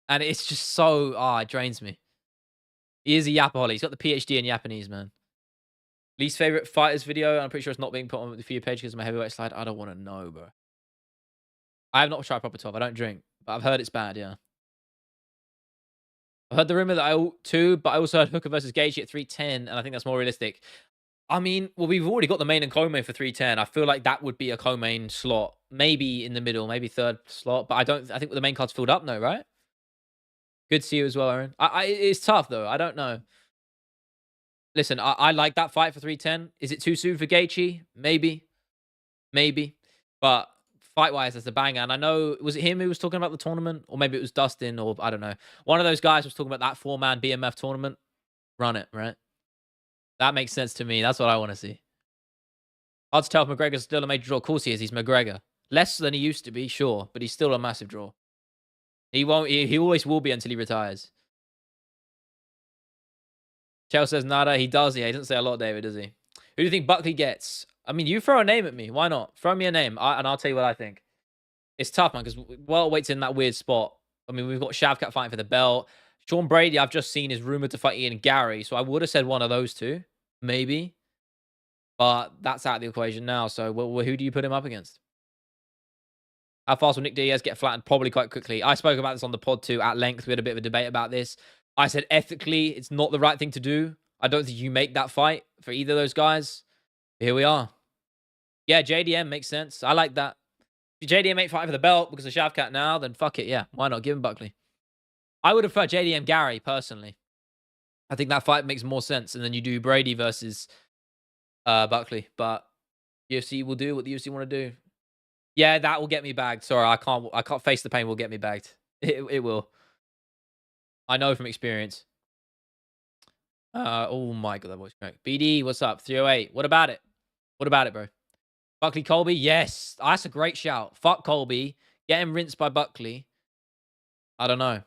And it's just so, it drains me. He is a yapaholic. He's got the PhD in Japanese, man. Least favorite fighters video. I'm pretty sure it's not being put on the For You page because of my heavyweight slide. I don't want to know, bro. I have not tried Proper 12. I don't drink, but I've heard it's bad, yeah. I heard the rumor that I ought to, but I also heard Hooker versus Gaethje at 310, and I think that's more realistic. I mean, well, we've already got the main and co-main for 310. I feel like that would be a co-main slot, maybe in the middle, maybe third slot. But I think the main card's filled up now, right? Good to see you as well, Aaron. It's tough though. I don't know. Listen, I like that fight for 310. Is it too soon for Gaethje? Maybe, maybe. But fight-wise, that's a banger. And I know, was it him who was talking about the tournament? Or maybe it was Dustin, or I don't know. One of those guys was talking about that 4-man BMF tournament. Run it, right? That makes sense to me. That's what I want to see. Hard to tell if McGregor's still a major draw. Of course he is. He's McGregor. Less than he used to be, sure. But he's still a massive draw. He won't. He always will be until he retires. Chell says nada. He does. Yeah, he doesn't say a lot, David, does he? Who do you think Buckley gets? I mean, you throw a name at me. Why not? Throw me a name, and I'll tell you what I think. It's tough, man, because welterweight's in that weird spot. I mean, we've got Shavkat fighting for the belt. Sean Brady, I've just seen, is rumored to fight Ian Gary, so I would have said one of those two, maybe. But that's out of the equation now. So, who do you put him up against? How fast will Nick Diaz get flattened? Probably quite quickly. I spoke about this on the pod too at length. We had a bit of a debate about this. I said ethically, it's not the right thing to do. I don't think you make that fight for either of those guys. Here we are. Yeah, JDM makes sense. I like that. If JDM ain't fighting for the belt because of Shavkat now, then fuck it. Yeah, why not? Give him Buckley. I would have preferred JDM Gary, personally. I think that fight makes more sense. And then you do Brady versus Buckley. But UFC will do what the UFC want to do. Yeah, that will get me bagged. Sorry, I can't face the pain will get me bagged. It will. I know from experience. Oh my god, that voice crack. BD, what's up? 308. What about it? What about it, bro? Buckley Colby? Yes. That's a great shout. Fuck Colby. Get him rinsed by Buckley. I don't know.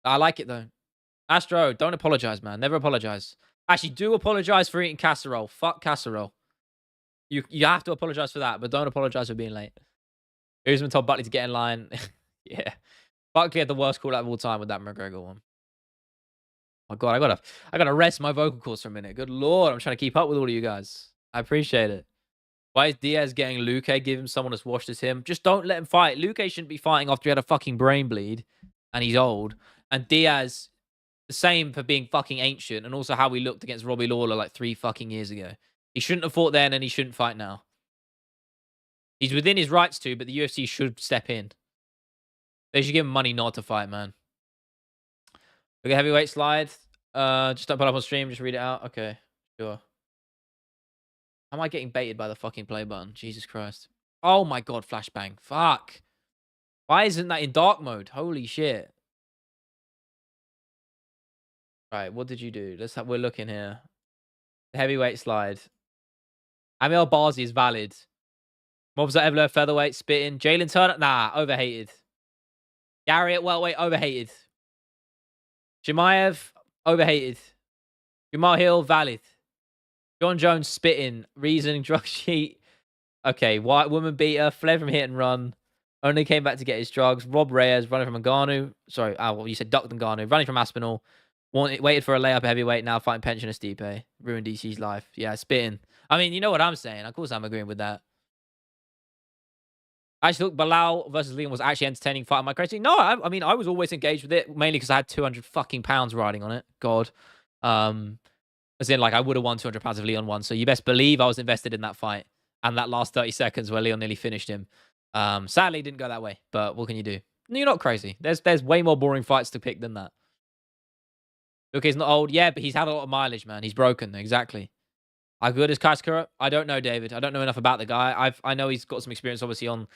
I like it though. Astro, don't apologize, man. Never apologize. Actually, do apologize for eating casserole. Fuck casserole. You have to apologize for that, but don't apologize for being late. Usman told Buckley to get in line. Yeah. Buckley had the worst call out of all time with that McGregor one. Oh my god, I gotta rest my vocal cords for a minute. Good lord, I'm trying to keep up with all of you guys. I appreciate it. Why is Diaz getting Luque? Give him someone as washed as him. Just don't let him fight. Luque shouldn't be fighting after he had a fucking brain bleed and he's old. And Diaz, the same for being fucking ancient, and also how he looked against Robbie Lawler like 3 fucking years ago. He shouldn't have fought then and he shouldn't fight now. He's within his rights to, but the UFC should step in. They should give him money not to fight, man. Okay, heavyweight slide. Just don't put it up on stream, just read it out. Okay, sure. How am I getting baited by the fucking play button? Jesus Christ. Oh my god, flashbang. Fuck. Why isn't that in dark mode? Holy shit. Right, what did you do? We're looking here. The heavyweight slide. Amir Barzi is valid. Mobs at Evler, featherweight, spitting. Jalen Turner, nah, overhated. Gary at welterweight, overhated. Chimaev, overhated. Jamal Hill, valid. John Jones, spitting. Reason, drug sheet. Okay, white woman beater, fled from hit and run. Only came back to get his drugs. Rob Reyes, running from Ngannou. Sorry, well, you said ducked Ngannou. Running from Aspinall. Waited for a layup heavyweight, now fighting pensioner Stipe. Ruined DC's life. Yeah, spitting. I mean, you know what I'm saying. Of course I'm agreeing with that. I actually thought Belal versus Liam was actually entertaining fight. Am I crazy? No, I mean, I was always engaged with it, mainly because I had 200 fucking pounds riding on it. God. As in, like, I would have won 200 pounds if Leon won. So you best believe I was invested in that fight. And that last 30 seconds where Leon nearly finished him. Sadly, it didn't go that way. But what can you do? You're not crazy. There's way more boring fights to pick than that. Look, he's not old. Yeah, but he's had a lot of mileage, man. He's broken. Exactly. How good is Kaiskura? I don't know, David. I don't know enough about the guy. I know he's got some experience, obviously, on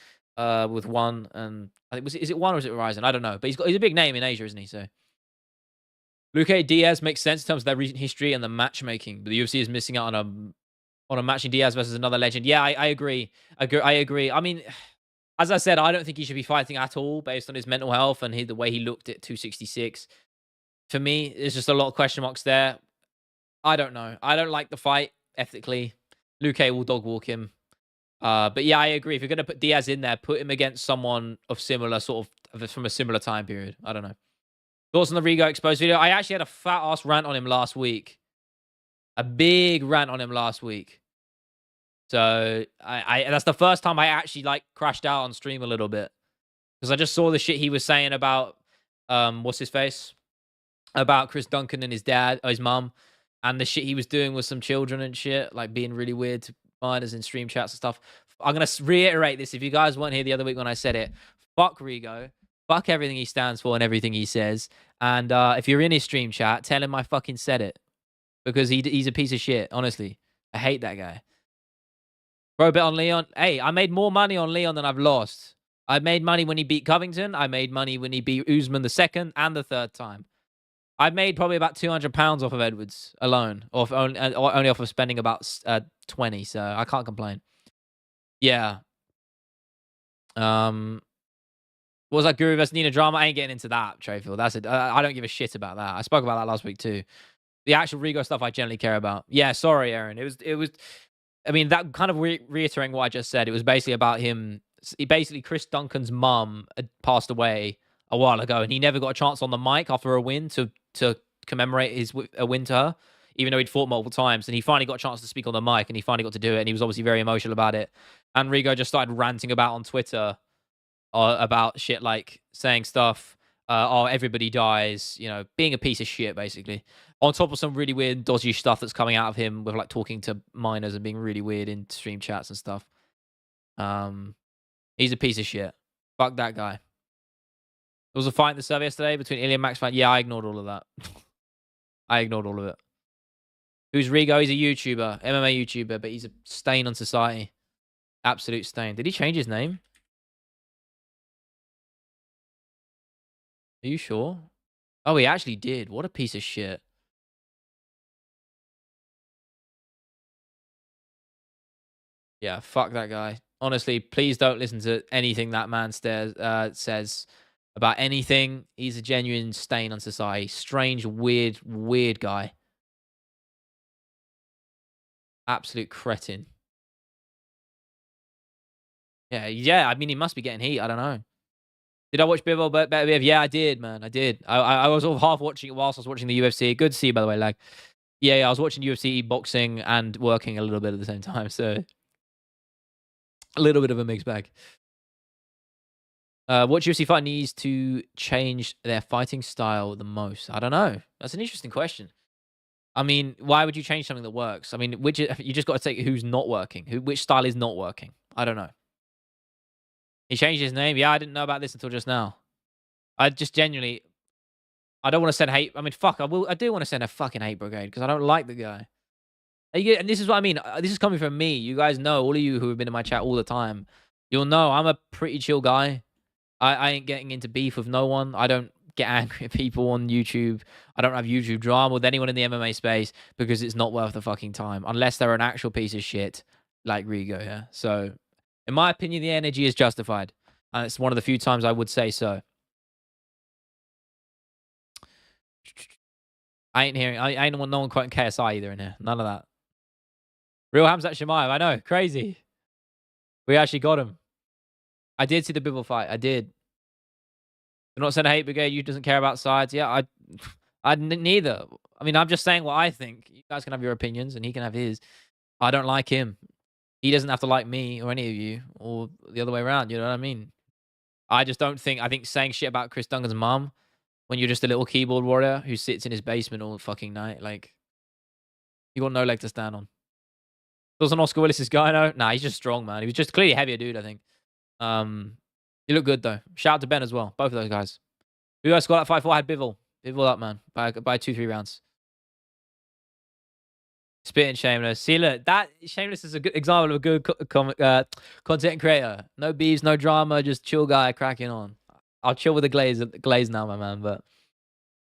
with One, and I think is it One or is it Horizon? I don't know, but he's a big name in Asia, isn't he? So Luque Diaz makes sense in terms of their recent history and the matchmaking, but the UFC is missing out on a matching Diaz versus another legend. Yeah, I agree. I agree. I mean, as I said, I don't think he should be fighting at all based on his mental health and the way he looked at 266. For me, there's just a lot of question marks there. I don't know. I don't like the fight ethically. Luque will dog walk him. But yeah, I agree. If you're going to put Diaz in there, put him against someone of similar from a similar time period. I don't know. Thoughts on the Rigo exposed video? I actually had a fat ass rant on him last week. A big rant on him last week. So that's the first time I actually like crashed out on stream a little bit. Because I just saw the shit he was saying about what's his face? about Chris Duncan and his dad, or his mum, and the shit he was doing with some children and shit, like being really weird to minors in stream chats and stuff. I'm gonna reiterate this. If you guys weren't here the other week when I said it, fuck Rigo, fuck everything he stands for and everything he says. And if you're in his stream chat, tell him I fucking said it, because he's a piece of shit. Honestly, I hate that guy. Bro, bet on Leon. Hey, I made more money on Leon than I've lost. I made money when he beat Covington. I made money when he beat Usman the second and the third time. I made probably about £200 off of Edwards alone, or only off of spending about 20. So I can't complain. Yeah. What was that, Guru versus Nina drama? I ain't getting into that, Trayfield. That's it. I don't give a shit about that. I spoke about that last week too. The actual Rigo stuff I generally care about. Yeah, sorry, Aaron. It was. I mean, that kind of reiterating what I just said. It was basically about him. Basically, Chris Duncan's mum had passed away a while ago, and he never got a chance on the mic after a win to commemorate a win to her, even though he'd fought multiple times. And he finally got a chance to speak on the mic, and he finally got to do it. And he was obviously very emotional about it. And Rigo just started ranting about on Twitter about shit, like saying stuff. Oh, everybody dies, being a piece of shit, basically. On top of some really weird, dodgy stuff that's coming out of him with like talking to minors and being really weird in stream chats and stuff. He's a piece of shit. Fuck that guy. There was a fight in the server yesterday between Ilya and Max Fan. Yeah, I ignored all of that. I ignored all of it. Who's Rigo? He's a YouTuber, MMA YouTuber, but he's a stain on society. Absolute stain. Did he change his name? Are you sure? Oh, he actually did. What a piece of shit. Yeah, fuck that guy. Honestly, please don't listen to anything that man says about anything. He's a genuine stain on society. Strange, weird guy. Absolute cretin. Yeah. I mean, he must be getting heat. I don't know. Did I watch Bivol Better Biv? Yeah, I did, man. I did. I was all half watching it whilst I was watching the UFC. Good to see you, by the way. Like, yeah, I was watching UFC, boxing, and working a little bit at the same time. So, a little bit of a mixed bag. What UFC fighter needs to change their fighting style the most? I don't know. That's an interesting question. I mean, why would you change something that works? I mean, you just got to take who's not working. Which style is not working? I don't know. He changed his name. Yeah, I didn't know about this until just now. I just genuinely, I don't want to send hate. I mean, fuck, I do want to send a fucking hate brigade because I don't like the guy. And this is what I mean. This is coming from me. You guys know, all of you who have been in my chat all the time, you'll know I'm a pretty chill guy. I ain't getting into beef with no one. I don't get angry at people on YouTube. I don't have YouTube drama with anyone in the MMA space because it's not worth the fucking time unless they're an actual piece of shit like Rigo. Yeah. So, in my opinion, the energy is justified, and it's one of the few times I would say so. I ain't hearing. I ain't no one quoting KSI either in here. None of that. Real Hamzat Shemaev. I know. Crazy. We actually got him. I did see the Bibble fight. I did. Do not send a hate brigade. You doesn't care about sides. Yeah, I neither. I mean, I'm just saying what I think. You guys can have your opinions, and he can have his. I don't like him. He doesn't have to like me or any of you, or the other way around. You know what I mean? I just don't think. I think saying shit about Chris Duncan's mum when you're just a little keyboard warrior who sits in his basement all fucking night, like, you got no leg to stand on. Doesn't Oscar Willis' guy know? Nah, he's just strong, man. He was just clearly a heavier dude, I think. You look good though. Shout out to Ben as well. Both of those guys. Who else got that 5-4? I had Bivol. Bivol up, man. By 2-3 rounds. Spitting Shameless. See, look, that Shameless is a good example of a good content creator. No beefs, no drama, just chill guy cracking on. I'll chill with the glaze now, my man. But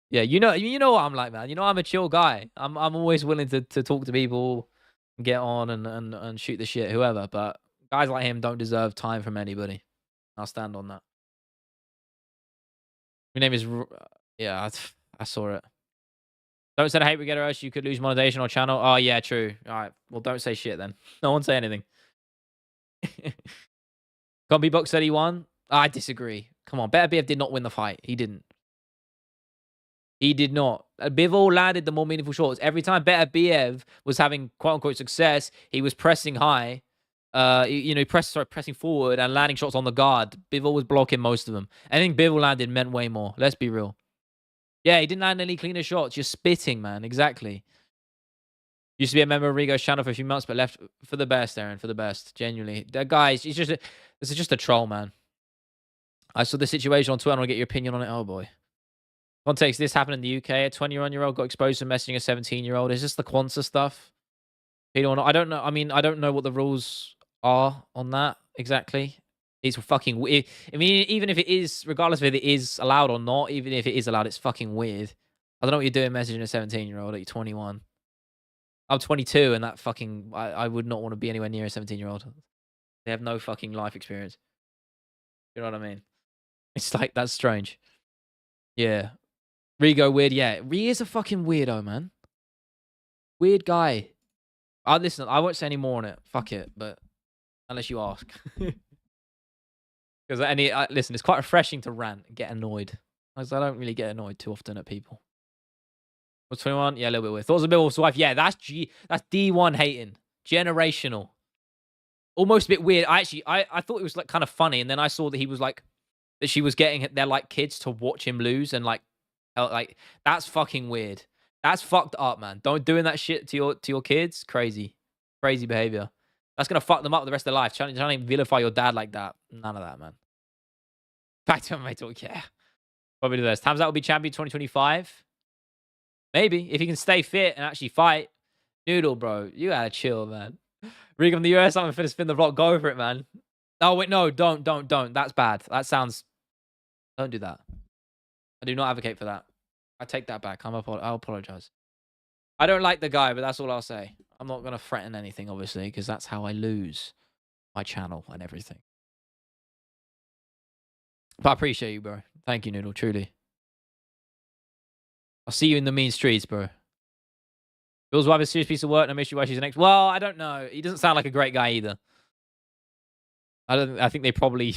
yeah, you know what I'm like, man. You know I'm a chill guy. I'm always willing to talk to people, and get on and shoot the shit, whoever. But guys like him don't deserve time from anybody. I'll stand on that. Your name is... Yeah, I saw it. Don't send a hate brigade or else you could lose monetization or channel. Oh, yeah, true. All right. Well, don't say shit then. No one say anything. Combi Box said he won. I disagree. Come on. Better BF did not win the fight. He didn't. He did not. Bivol landed the more meaningful shots. Every time Better BF was having quote-unquote success, he was pressing high. Pressing forward and landing shots on the guard. Bivol was blocking most of them. I think Bivol landed meant way more. Let's be real. Yeah, he didn't land any cleaner shots. You're spitting, man. Exactly. Used to be a member of Rigo's channel for a few months, but left for the best, Aaron. For the best. Genuinely. That guy, this is just a troll, man. I saw the situation on Twitter. I want to get your opinion on it. Oh, boy. Context, this happened in the UK. A 21-year-old got exposed to messaging a 17-year-old. Is this the Kwanzaa stuff? I don't know. I mean, I don't know what the rules are on that exactly. It's fucking weird. I mean, even if it is, regardless of if it is allowed or not, even if it is allowed, it's fucking weird. I don't know what you're doing messaging a 17-year-old at you're 21. I'm 22 and that fucking, I would not want to be anywhere near a 17-year-old. They have no fucking life experience. You know what I mean? It's like, that's strange. Yeah. Rigo weird. Yeah. Ri is a fucking weirdo, man. Weird guy. Listen, I won't say any more on it. Fuck it. But unless you ask. Because listen, it's quite refreshing to rant and get annoyed. Because I don't really get annoyed too often at people. Was 21? Yeah, a little bit weird. Thoughts of Bill's wife? Yeah, that's D1 hating. Generational. Almost a bit weird. I thought it was like kind of funny, and then I saw that he was like that she was getting their like kids to watch him lose, and like that's fucking weird. That's fucked up, man. Don't doing that shit to your kids. Crazy behavior. That's gonna fuck them up the rest of their life. Trying to vilify your dad like that. None of that, man. Back to my talk. Yeah, probably the best. Times that will be champion 2025. Maybe if he can stay fit and actually fight. Noodle, bro, you gotta chill, man. Regan from the US, I'm gonna spin the vlog. Go for it, man. Oh wait, no, don't. That's bad. That sounds. Don't do that. I do not advocate for that. I take that back. I'll apologize. I don't like the guy, but that's all I'll say. I'm not gonna threaten anything, obviously, because that's how I lose my channel and everything. But I appreciate you, bro. Thank you, Noodle. Truly. I'll see you in the mean streets, bro. Bill's wife is a serious piece of work. No issue why she's an ex. Well, I don't know. He doesn't sound like a great guy either. I think they probably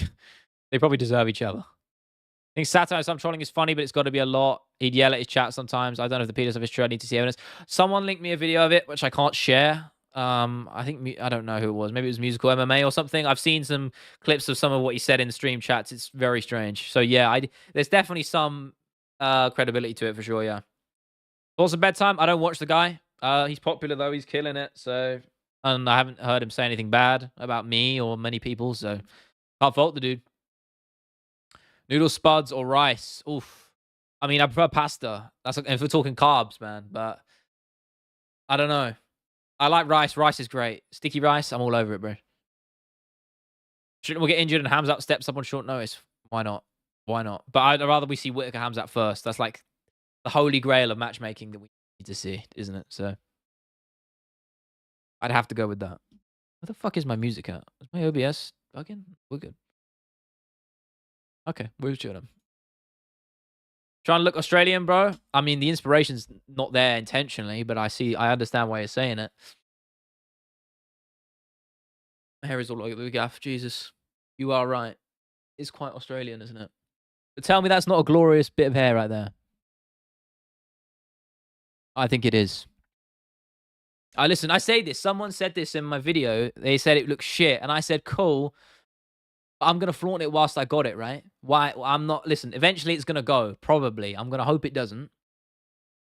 deserve each other. I think satire, some trolling is funny, but it's got to be a lot. He'd yell at his chat sometimes. I don't know if the penis of his true. I need to see evidence. Someone linked me a video of it, which I can't share. I don't know who it was. Maybe it was musical MMA or something. I've seen some clips of some of what he said in the stream chats. It's very strange. So yeah, there's definitely some credibility to it for sure. Yeah. Also bedtime. I don't watch the guy. He's popular though. He's killing it. So, and I haven't heard him say anything bad about me or many people. So, can't fault the dude. Noodle spuds or rice. Oof. I mean, I prefer pasta. That's if we're talking carbs, man. But I don't know. I like rice. Rice is great. Sticky rice. I'm all over it, bro. Shouldn't we get injured and Hamzat steps up on short notice? Why not? Why not? But I'd rather we see Whittaker Hamzat first. That's like the holy grail of matchmaking that we need to see, isn't it? So I'd have to go with that. Where the fuck is my music at? Is my OBS bugging? We're good. Okay, we're chilling. Trying to look Australian, bro. I mean, the inspiration's not there intentionally, but I understand why you're saying it. My hair is all over the gaff. Jesus, you are right. It's quite Australian, isn't it? But tell me that's not a glorious bit of hair right there. I think it is. Listen, I say this. Someone said this in my video. They said it looks shit. And I said, cool. I'm going to flaunt it whilst I got it, right? Why? I'm not. Listen, eventually it's going to go. Probably. I'm going to hope it doesn't.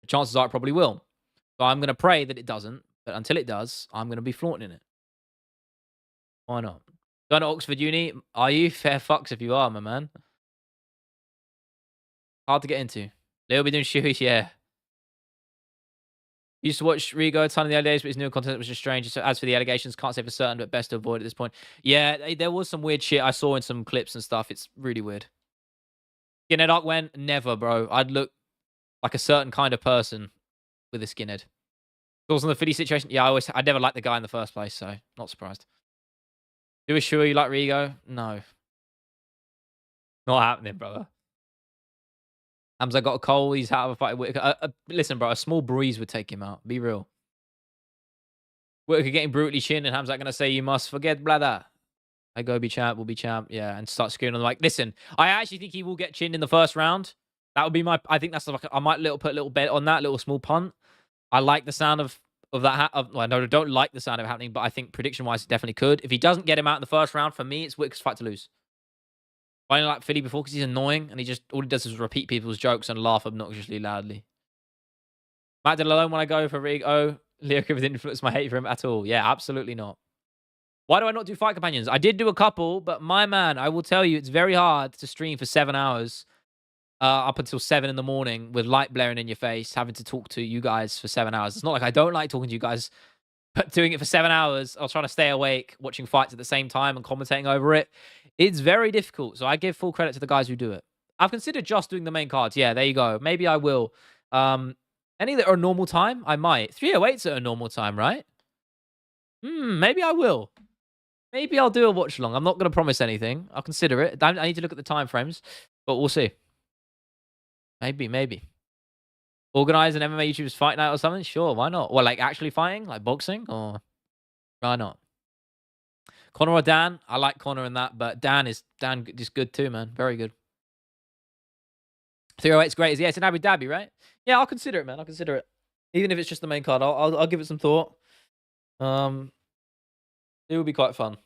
The chances are it probably will. So I'm going to pray that it doesn't. But until it does, I'm going to be flaunting it. Why not? Going to Oxford Uni? Are you? Fair fucks if you are, my man. Hard to get into. They'll be doing shoes, yeah. Used to watch Rigo a ton of the early days, but his new content was just strange. So as for the allegations, can't say for certain, but best to avoid at this point. Yeah, there was some weird shit I saw in some clips and stuff. It's really weird. Skinhead arc went? Never, bro. I'd look like a certain kind of person with a skinhead. Thoughts on the Philly situation? Yeah, I never liked the guy in the first place, so not surprised. Do we sure you like Rigo? No. Not happening, brother. Hamza got a cold. He's out of a fight with Whittaker. Listen, bro, a small breeze would take him out. Be real. Whittaker getting brutally chinned, and Hamza going to say, you must forget, bladder. I go be champ, will be champ. Yeah, and start screwing on the mic. Listen, I actually think he will get chinned in the first round. That would be my... I think that's... I might put a little bet on that, little small punt. I like the sound of that. Well, I don't like the sound of it happening, but I think prediction-wise, it definitely could. If he doesn't get him out in the first round, for me, it's Whittaker's fight to lose. I only like Philly before because he's annoying and all he does is repeat people's jokes and laugh obnoxiously loudly. Matt did alone when I go for Rig. Oh, Leo Griffith didn't influence my hate for him at all. Yeah, absolutely not. Why do I not do fight companions? I did do a couple, but my man, I will tell you, it's very hard to stream for 7 hours up until 7 in the morning with light blaring in your face, having to talk to you guys for 7 hours. It's not like I don't like talking to you guys, but doing it for 7 hours, I was trying to stay awake, watching fights at the same time and commentating over it. It's very difficult. So I give full credit to the guys who do it. I've considered just doing the main cards. Yeah, there you go. Maybe I will. Any that are normal time, I might. 308's at a normal time, right? Maybe I will. Maybe I'll do a watch along. I'm not going to promise anything. I'll consider it. I need to look at the time frames, but we'll see. Maybe. Organize an MMA YouTuber's fight night or something? Sure, why not? Or like actually fighting, like boxing, or why not? Connor or Dan? I like Connor in that, but Dan is good too, man. Very good. 308's great. Yeah, it's in Abu Dhabi, right? Yeah, I'll consider it, man. I'll consider it. Even if it's just the main card, I'll give it some thought. It would be quite fun.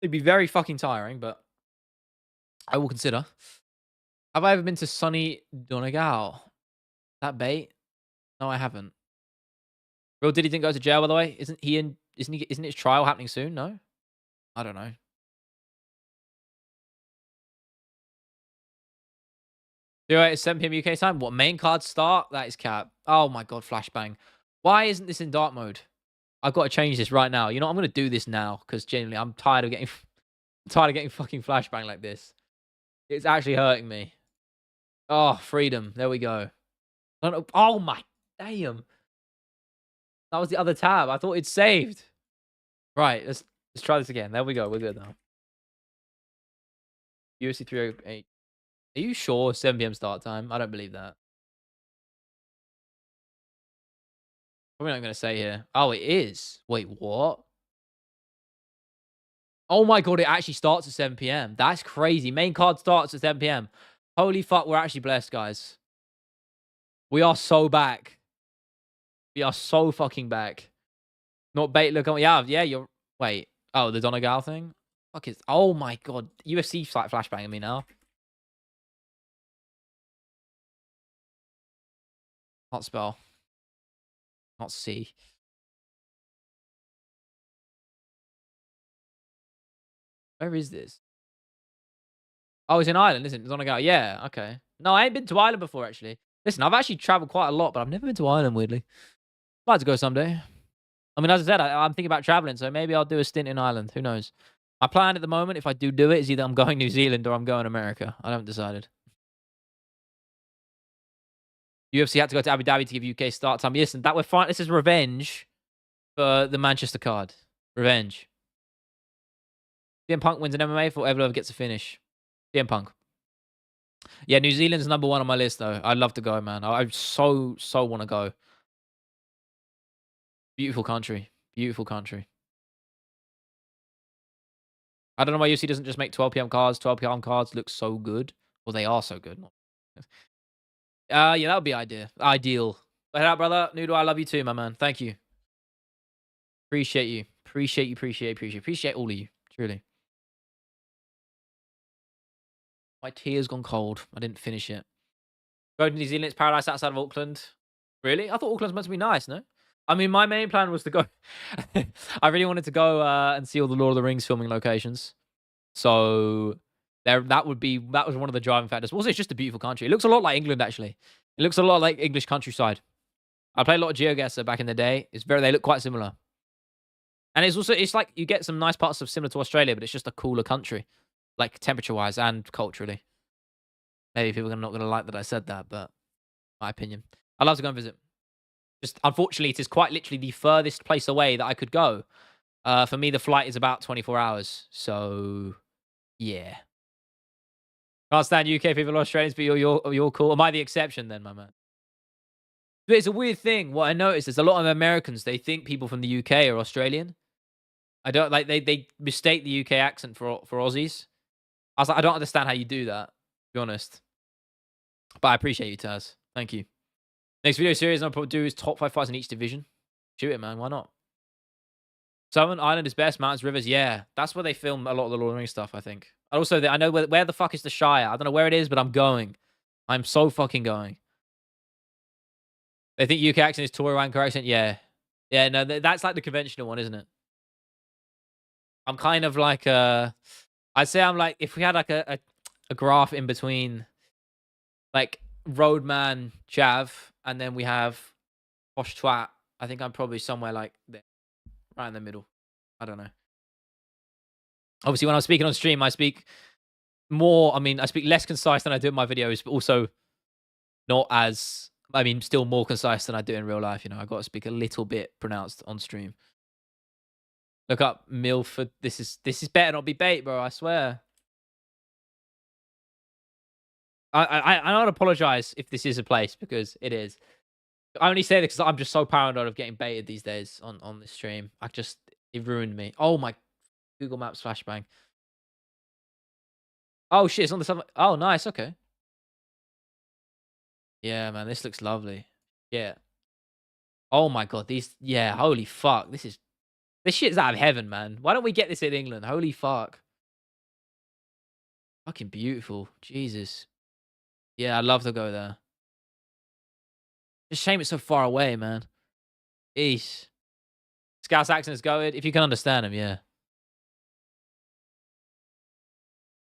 It'd be very fucking tiring, but I will consider. Have I ever been to sunny Donegal? That bait? No, I haven't. Real Diddy didn't go to jail, by the way. Isn't his trial happening soon? No? I don't know. 08 is 7 p.m. UK time. What, main card start? That is cap. Oh my god, flashbang. Why isn't this in dark mode? I've got to change this right now. You know, I'm going to do this now because genuinely I'm tired of getting fucking flashbang like this. It's actually hurting me. Oh, freedom. There we go. Oh my damn. That was the other tab. I thought it's saved. Right, let's try this again. There we go. We're good now. UFC 308. Are you sure 7 p.m. start time? I don't believe that. Probably not going to say here. Oh, it is. Wait, what? Oh my god, it actually starts at 7 p.m. That's crazy. Main card starts at 7 p.m. Holy fuck, we're actually blessed, guys. We are so back. We are so fucking back. Not bait, look on. Yeah, you're. Wait. Oh, the Donegal thing? Fuck it. Oh my god. UFC like flashbanging me now. Can't spell. Can't see. Where is this? Oh, it's in Ireland, isn't it? Donegal. Yeah, okay. No, I ain't been to Ireland before, actually. Listen, I've actually traveled quite a lot, but I've never been to Ireland, weirdly. I'd like to go someday. I mean, as I said, I'm thinking about traveling, so maybe I'll do a stint in Ireland. Who knows? My plan at the moment, if I do it, is either I'm going New Zealand or I'm going America. I haven't decided. UFC had to go to Abu Dhabi to give UK start time. Listen, that we're fine. This is revenge for the Manchester card. Revenge. CM Punk wins an MMA for whoever gets a finish. CM Punk. Yeah, New Zealand's number 1 on my list, though. I'd love to go, man. I so want to go. Beautiful country. Beautiful country. I don't know why UFC doesn't just make 12 p.m. cards. 12 p.m. cards look so good. Well, they are so good. Yeah, that would be ideal. Head out, brother. Noodle, I love you too, my man. Thank you. Appreciate you. Appreciate all of you. Truly. My tea has gone cold. I didn't finish it. Go to New Zealand. It's paradise outside of Auckland. Really? I thought Auckland's meant to be nice, no? I mean, my main plan was to go. I really wanted to go and see all the Lord of the Rings filming locations. So that was one of the driving factors. Also, it's just a beautiful country. It looks a lot like England, actually. It looks a lot like English countryside. I played a lot of GeoGuessr back in the day. They look quite similar. And it's like you get some nice parts of similar to Australia, but it's just a cooler country, like temperature-wise and culturally. Maybe people are not going to like that I said that, but my opinion. I'd love to go and visit. Just unfortunately, it is quite literally the furthest place away that I could go. For me, the flight is about 24 hours. So, yeah. Can't stand UK people or Australians, but you're cool. Am I the exception then, my man? But it's a weird thing. What I noticed is a lot of Americans, they think people from the UK are Australian. I don't like they mistake the UK accent for Aussies. I was like, I don't understand how you do that, to be honest. But I appreciate you, Taz. Thank you. Next video series I'll probably do is top 5 fights in each division. Shoot it, man. Why not? Southern Ireland is best. Mountains, rivers. Yeah. That's where they film a lot of the Lord of the Rings stuff, I think. Also, I know where the fuck is the Shire. I don't know where it is, but I'm going. I'm so fucking going. They think UK accent is Tory wanker accent. Yeah, yeah. No, that's like the conventional one, isn't it? I'm kind of like I'd say I'm like if we had like a graph in between like Roadman Chav and then we have Posh Twat. I think I'm probably somewhere like there, right in the middle. I don't know. Obviously, when I'm speaking on stream, I speak more. I mean, I speak less concise than I do in my videos, but also not as. I mean, still more concise than I do in real life. You know, I got to speak a little bit pronounced on stream. Look up Milford. This is better not be bait, bro. I swear. I don't apologize if this is a place because it is. I only say this because I'm just so paranoid of getting baited these days on this stream. It ruined me. Oh my Google Maps flashbang. Oh shit, it's on the side. Oh nice, okay. Yeah, man, this looks lovely. Yeah. Oh my god, yeah, holy fuck. This shit's out of heaven, man. Why don't we get this in England? Holy fuck. Fucking beautiful. Jesus. Yeah, I'd love to go there. It's a shame it's so far away, man. Eesh. Scouse accent's going. If you can understand him, yeah.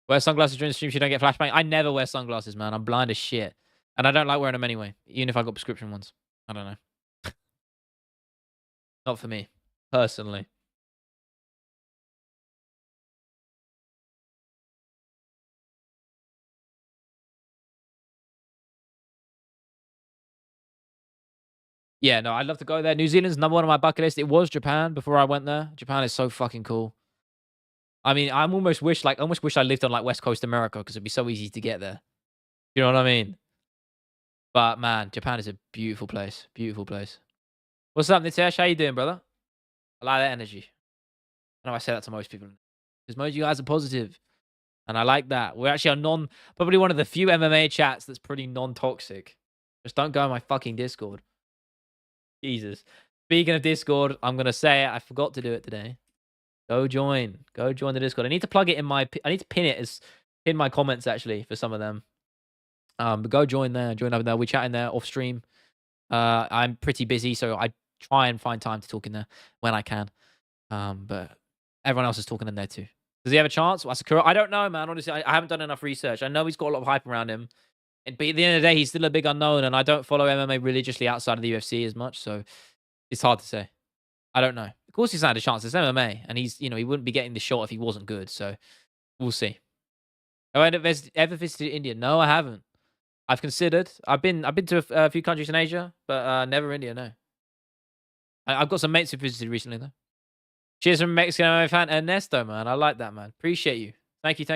Wear sunglasses during the stream so you don't get flashbang. I never wear sunglasses, man. I'm blind as shit. And I don't like wearing them anyway, even if I got prescription ones. I don't know. Not for me, personally. Yeah, no, I'd love to go there. New Zealand's number one on my bucket list. It was Japan before I went there. Japan is so fucking cool. I mean, I almost wish I lived on like West Coast America because it'd be so easy to get there. You know what I mean? But man, Japan is a beautiful place. Beautiful place. What's up, Nitesh? How you doing, brother? I like that energy. I know I say that to most people because most of you guys are positive, and I like that. We're actually probably one of the few MMA chats that's pretty non-toxic. Just don't go on my fucking Discord. Jesus. Speaking of Discord, I'm gonna say it. I forgot to do it today. Go join the Discord. I need to plug it in I need to pin my comments actually for some of them. But go join there. Join over there. We're chatting there off stream. I'm pretty busy, so I try and find time to talk in there when I can. But everyone else is talking in there too. Does he have a chance? Asakura? I don't know, man. Honestly, I haven't done enough research. I know he's got a lot of hype around him. But at the end of the day, he's still a big unknown, and I don't follow MMA religiously outside of the UFC as much, so it's hard to say. I don't know. Of course, he's had a chance. It's MMA, and he wouldn't be getting the shot if he wasn't good. So we'll see. Have I ever visited India? No, I haven't. I've considered. I've been to a few countries in Asia, but never India. No. I've got some mates who visited recently though. Cheers from Mexican MMA fan Ernesto, man. I like that, man. Appreciate you. Thank you.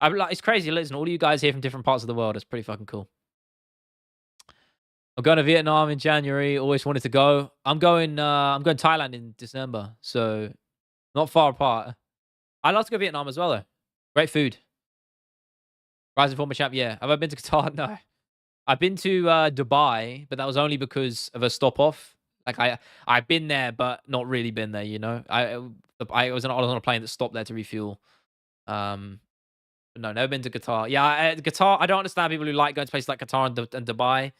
It's crazy. Listen, all of you guys here from different parts of the world. It's pretty fucking cool. I'm going to Vietnam in January. Always wanted to go. I'm going Thailand in December. So not far apart. I'd love to go Vietnam as well though. Great food. Rising former champ. Yeah. Have I been to Qatar? No. I've been to Dubai, but that was only because of a stop off. Like I've been there, but not really been there. You know, I was on a plane that stopped there to refuel. No, never been to Qatar. Yeah, Qatar. I don't understand people who like going to places like Qatar and Dubai.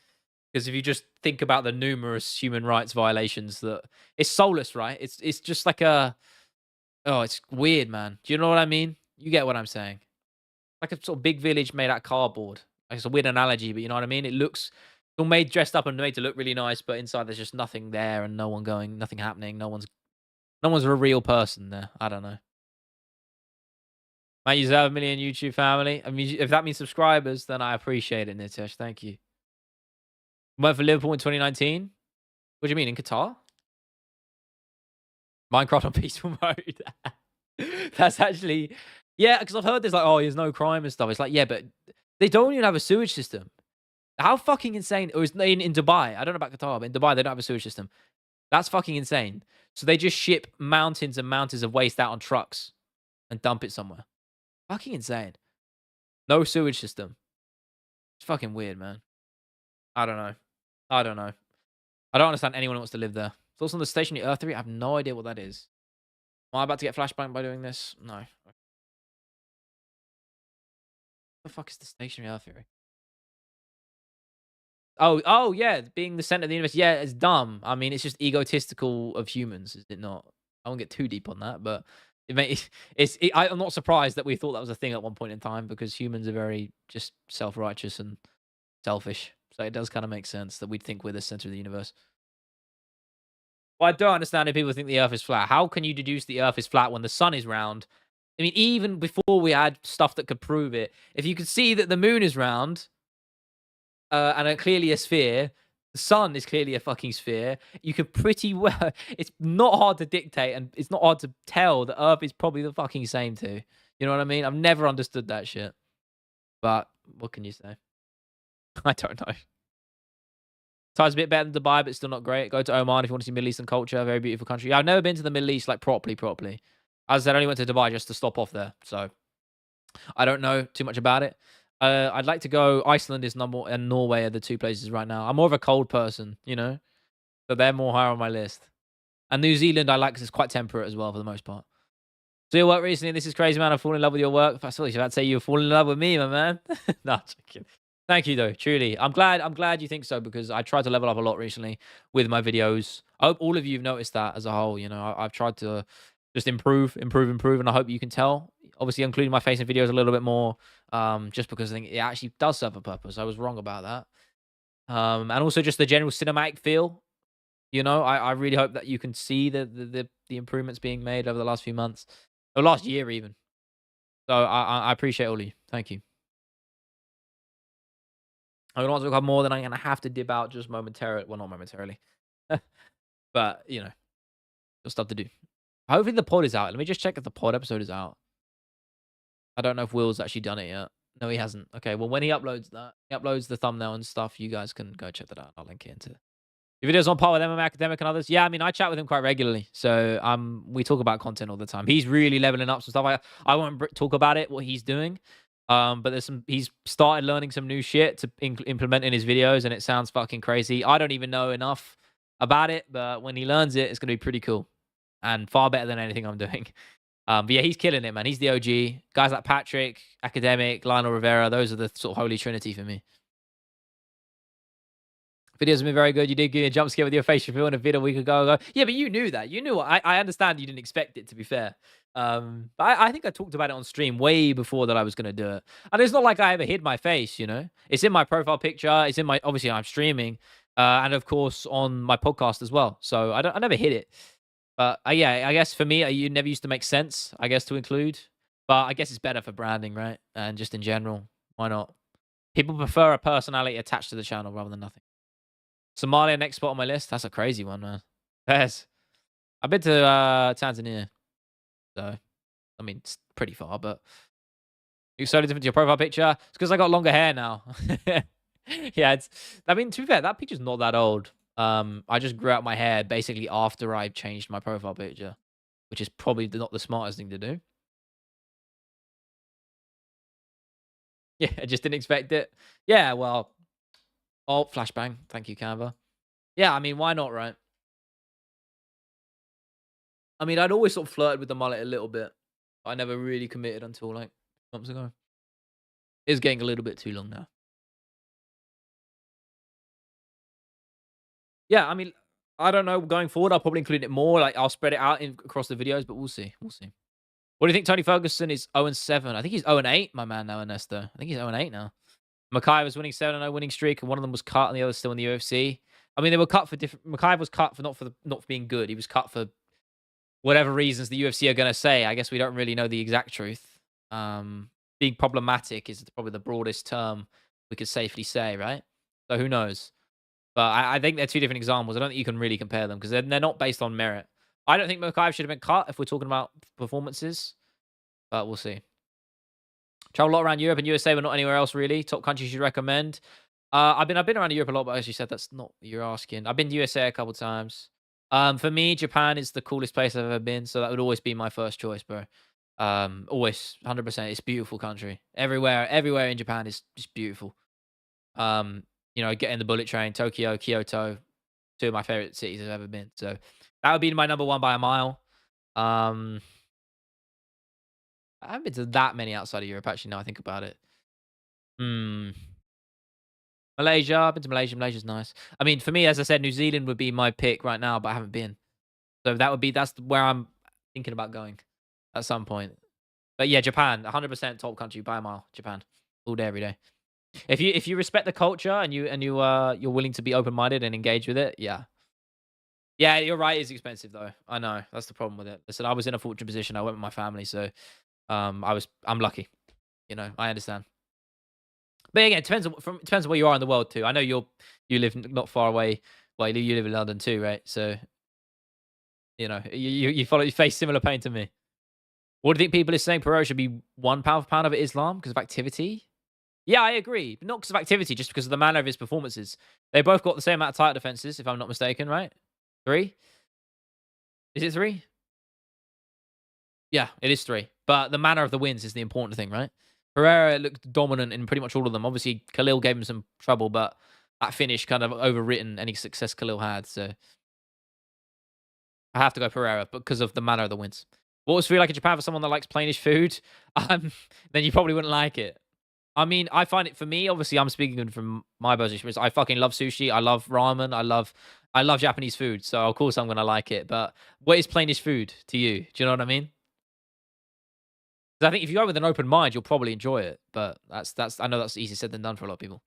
Because if you just think about the numerous human rights violations that it's soulless, right? It's just like it's weird, man. Do you know what I mean? You get what I'm saying? Like a sort of big village made out of cardboard. Like it's a weird analogy, but you know what I mean? It's all made dressed up and made to look really nice, but inside there's just nothing there and nothing happening. No one's a real person there. I don't know. Might use to have a million YouTube family. I mean, if that means subscribers, then I appreciate it, Nitesh. Thank you. Went for Liverpool in 2019. What do you mean, in Qatar? Minecraft on peaceful mode. That's actually, yeah, because I've heard there's like, oh, there's no crime and stuff. It's like, yeah, but they don't even have a sewage system. How fucking insane? Or is in Dubai? I don't know about Qatar, but in Dubai they don't have a sewage system. That's fucking insane. So they just ship mountains and mountains of waste out on trucks and dump it somewhere. Fucking insane. No sewage system. It's fucking weird, man. I don't know. I don't understand anyone who wants to live there. Thoughts on the stationary Earth theory? I have no idea what that is. Am I about to get flashbang by doing this? No. The fuck is the stationary Earth theory? Oh, yeah, being the center of the universe. Yeah, it's dumb. I mean, it's just egotistical of humans, is it not? I won't get too deep on that, but I'm not surprised that we thought that was a thing at one point in time because humans are very just self-righteous and selfish. So it does kind of make sense that we'd think we're the center of the universe. Well, I don't understand if people think the Earth is flat. How can you deduce the Earth is flat when the sun is round? I mean, even before we had stuff that could prove it, if you could see that the moon is round, and clearly a sphere. The sun is clearly a fucking sphere. You could pretty well. It's not hard to dictate, and it's not hard to tell that Earth is probably the fucking same too. You know what I mean? I've never understood that shit. But what can you say? I don't know. Thai's a bit better than Dubai, but still not great. Go to Oman if you want to see Middle Eastern culture. Very beautiful country. Yeah, I've never been to the Middle East like properly. As I said, I only went to Dubai just to stop off there. So I don't know too much about it. I'd like to go. Iceland is number and Norway are the two places right now. I'm more of a cold person, you know, so they're more higher on my list. And New Zealand I like because it's quite temperate as well for the most part. So your work recently, this is crazy, man. I've fallen in love with your work. I thought you about to say you're falling in love with me, my man. No, joking. Thank you though, truly. I'm glad you think so because I tried to level up a lot recently with my videos. I hope all of you have noticed that as a whole. You know, I've tried to just improve, and I hope you can tell. Obviously, including my face in videos a little bit more, just because I think it actually does serve a purpose. I was wrong about that. And also just the general cinematic feel. You know, I really hope that you can see the improvements being made over the last few months, or last year even. So I appreciate all of you. Thank you. I don't want to talk more than I'm gonna have to dip out just momentarily. Well, not momentarily, but you know, got stuff to do. Hopefully the pod is out. Let me just check if the pod episode is out. I don't know if Will's actually done it yet. No, he hasn't. Okay, well, when he uploads that, he uploads the thumbnail and stuff. You guys can go check that out. I'll link it into your videos on par with MMA Academic and others. Yeah, I mean, I chat with him quite regularly, so we talk about content all the time. He's really leveling up some stuff. I won't talk about it what he's doing, but he's started learning some new shit to implement in his videos, and it sounds fucking crazy. I don't even know enough about it, but when he learns it, it's gonna be pretty cool and far better than anything I'm doing. But yeah, he's killing it, man. He's the OG. Guys like Patrick, Academic, Lionel Rivera, those are the sort of holy trinity for me. Videos have been very good. You did get a jump scare with your face reveal in a video a week ago. Yeah, but you knew that. You knew. I understand you didn't expect it, to be fair. But I think I talked about it on stream way before that I was going to do it. And it's not like I ever hid my face, you know? It's in my profile picture. It's in my, obviously I'm streaming. And of course on my podcast as well. So I never hid it. But yeah, I guess for me, you never used to make sense, I guess, to include. But I guess it's better for branding, right? And just in general, why not? People prefer a personality attached to the channel rather than nothing. Somalia, next spot on my list. That's a crazy one, man. Yes. I've been to Tanzania. So, I mean, it's pretty far, but you so different to your profile picture. It's because I got longer hair now. Yeah, I mean, to be fair, that picture's not that old. I just grew out my hair basically after I changed my profile picture, which is probably not the smartest thing to do. Yeah, I just didn't expect it. Yeah, well, oh, flashbang. Thank you, Canva. Yeah, I mean, why not, right? I mean, I'd always sort of flirted with the mullet a little bit. I never really committed until like months ago. It's getting a little bit too long now. Yeah, I mean, I don't know. Going forward, I'll probably include it more. Like, I'll spread it out across the videos, but we'll see. We'll see. What do you think? Tony Ferguson is 0-7. I think he's 0-8. My man now, Ernesto. I think he's 0-8 now. Makai was winning 7-0 winning streak, and one of them was cut, and the other's still in the UFC. I mean, they were cut for different. Makai was cut for not for being good. He was cut for whatever reasons the UFC are going to say. I guess we don't really know the exact truth. Being problematic is probably the broadest term we could safely say, right? So who knows? But I think they're two different examples. I don't think you can really compare them because they're not based on merit. I don't think Mokaev should have been cut if we're talking about performances, but we'll see. Travel a lot around Europe and USA, but not anywhere else really. Top countries you'd recommend? I've been around Europe a lot, but as you said, that's not what you're asking. I've been to USA a couple times. For me, Japan is the coolest place I've ever been, so that would always be my first choice, bro. Always, 100%. It's a beautiful country. Everywhere in Japan is just beautiful. You know, getting the bullet train, Tokyo, Kyoto, two of my favorite cities I've ever been. So that would be my number one by a mile. I haven't been to that many outside of Europe, actually, now I think about it. Hmm. Malaysia. I've been to Malaysia. Malaysia's nice. I mean, for me, as I said, New Zealand would be my pick right now, but I haven't been. So that's where I'm thinking about going at some point. But yeah, Japan, 100% top country by a mile. Japan, all day, every day. If you respect the culture and you're willing to be open minded and engage with it, yeah, yeah, you're right. It's expensive though. I know that's the problem with it. Listen, I was in a fortunate position. I went with my family, so I'm lucky. You know, I understand. But again, it depends on where you are in the world too. I know you live not far away. Well, you live in London too, right? So you know you face similar pain to me. What do you think people are saying? Pereira should be £1 for pound over Islam because of activity. Yeah, I agree. But not because of activity, just because of the manner of his performances. They both got the same amount of title defenses, if I'm not mistaken, right? 3? Is it 3? Yeah, it is 3. But the manner of the wins is the important thing, right? Pereira looked dominant in pretty much all of them. Obviously, Khalil gave him some trouble, but that finish kind of overwritten any success Khalil had. So I have to go Pereira because of the manner of the wins. What was food like in Japan for someone that likes plainish food? Then you probably wouldn't like it. I mean, I find it for me, obviously I'm speaking from my personal experience. I fucking love sushi. I love ramen. I love Japanese food. So of course I'm gonna like it. But what is plainish food to you? Do you know what I mean? 'Cause I think if you go with an open mind, you'll probably enjoy it. But that's I know that's easier said than done for a lot of people.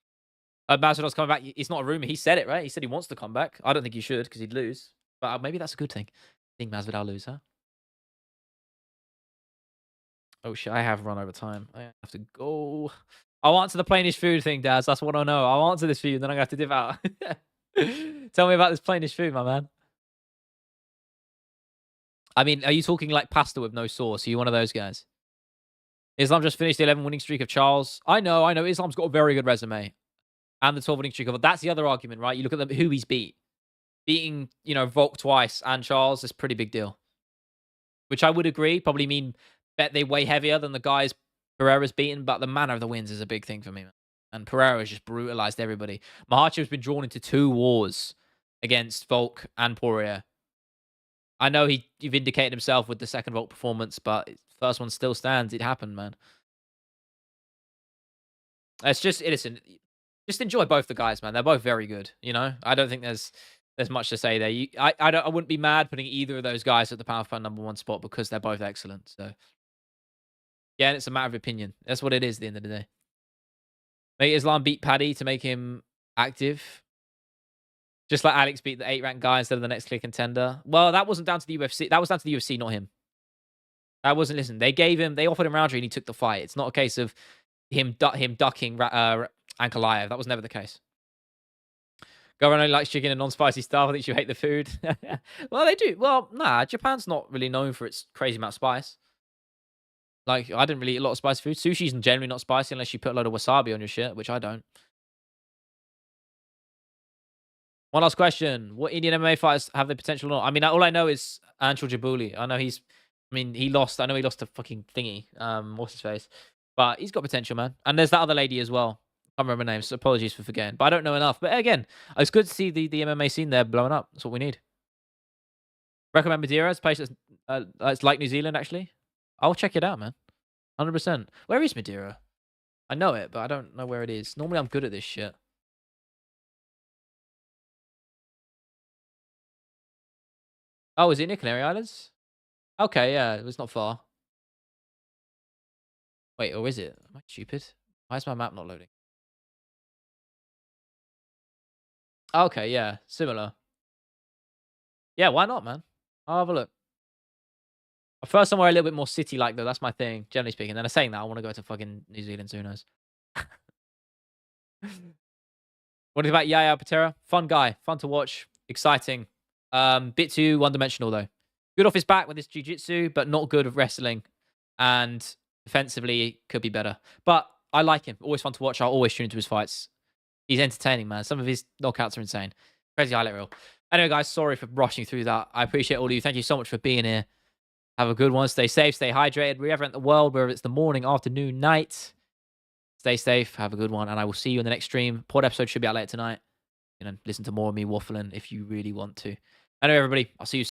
Masvidal's coming back. It's not a rumor. He said it, right? He said he wants to come back. I don't think he should because he'd lose. But maybe that's a good thing. I think Masvidal lose, huh? Oh shit, I have run over time. I have to go. I'll answer the plainish food thing, Daz. That's what I know. I'll answer this for you, and then I'm gonna have to dip out. Tell me about this plainish food, my man. I mean, are you talking like pasta with no sauce? Are you one of those guys? Islam just finished the 11 winning streak of Charles. I know. Islam's got a very good resume. And the 12 winning streak of that's the other argument, right? You look at who he's beat. Beating, Volk twice and Charles is a pretty big deal. Which I would agree, probably mean bet they weigh heavier than the guys Pereira's beaten, but the manner of the wins is a big thing for me, man. And Pereira's just brutalized everybody. Makhachev's been drawn into 2 wars against Volk and Poirier. I know he vindicated himself with the second Volk performance, but first one still stands. It happened, man. It's just listen, just enjoy both the guys, man. They're both very good. I don't think there's much to say there. I wouldn't be mad putting either of those guys at the pound for pound number 1 spot because they're both excellent. So yeah, and it's a matter of opinion. That's what it is at the end of the day. Make Islam beat Paddy to make him active. Just like Alex beat the 8 ranked guy instead of the next clear contender. Well, that wasn't down to the UFC. That was down to the UFC, not him. That wasn't. Listen, they offered him Roundtree and he took the fight. It's not a case of him ducking Ankalaev. That was never the case. Governor only likes chicken and non-spicy stuff. I think you hate the food. Well, they do. Well, nah, Japan's not really known for its crazy amount of spice. Like, I didn't really eat a lot of spicy food. Sushi's generally not spicy unless you put a load of wasabi on your shit, which I don't. One last question. What Indian MMA fighters have the potential or not? I mean, all I know is Anshul Jabuli. I know he lost. I know he lost to fucking thingy. What's his face? But he's got potential, man. And there's that other lady as well. I can't remember her name, so apologies for forgetting. But I don't know enough. But again, it's good to see the MMA scene there blowing up. That's what we need. Recommend Madeira. It's a place it's like New Zealand, actually. I'll check it out, man. 100%. Where is Madeira? I know it, but I don't know where it is. Normally, I'm good at this shit. Oh, is it near Canary Islands? Okay, yeah, it was not far. Wait, or is it? Am I stupid? Why is my map not loading? Okay, yeah, similar. Yeah, why not, man? I'll have a look. I prefer somewhere a little bit more city-like, though. That's my thing, generally speaking. Then I'm saying that, I want to go to fucking New Zealand, so who knows? What do you think about Yaya Patera? Fun guy, fun to watch, exciting. Bit too one-dimensional, though. Good off his back with his jiu-jitsu, but not good at wrestling. And defensively, could be better. But I like him. Always fun to watch. I'll always tune into his fights. He's entertaining, man. Some of his knockouts are insane. Crazy highlight reel. Anyway, guys, sorry for rushing through that. I appreciate all of you. Thank you so much for being here. Have a good one. Stay safe. Stay hydrated. Wherever in the world, whether it's the morning, afternoon, night. Stay safe. Have a good one. And I will see you in the next stream. Pod episode should be out later tonight. Listen to more of me waffling if you really want to. Anyway, everybody, I'll see you soon.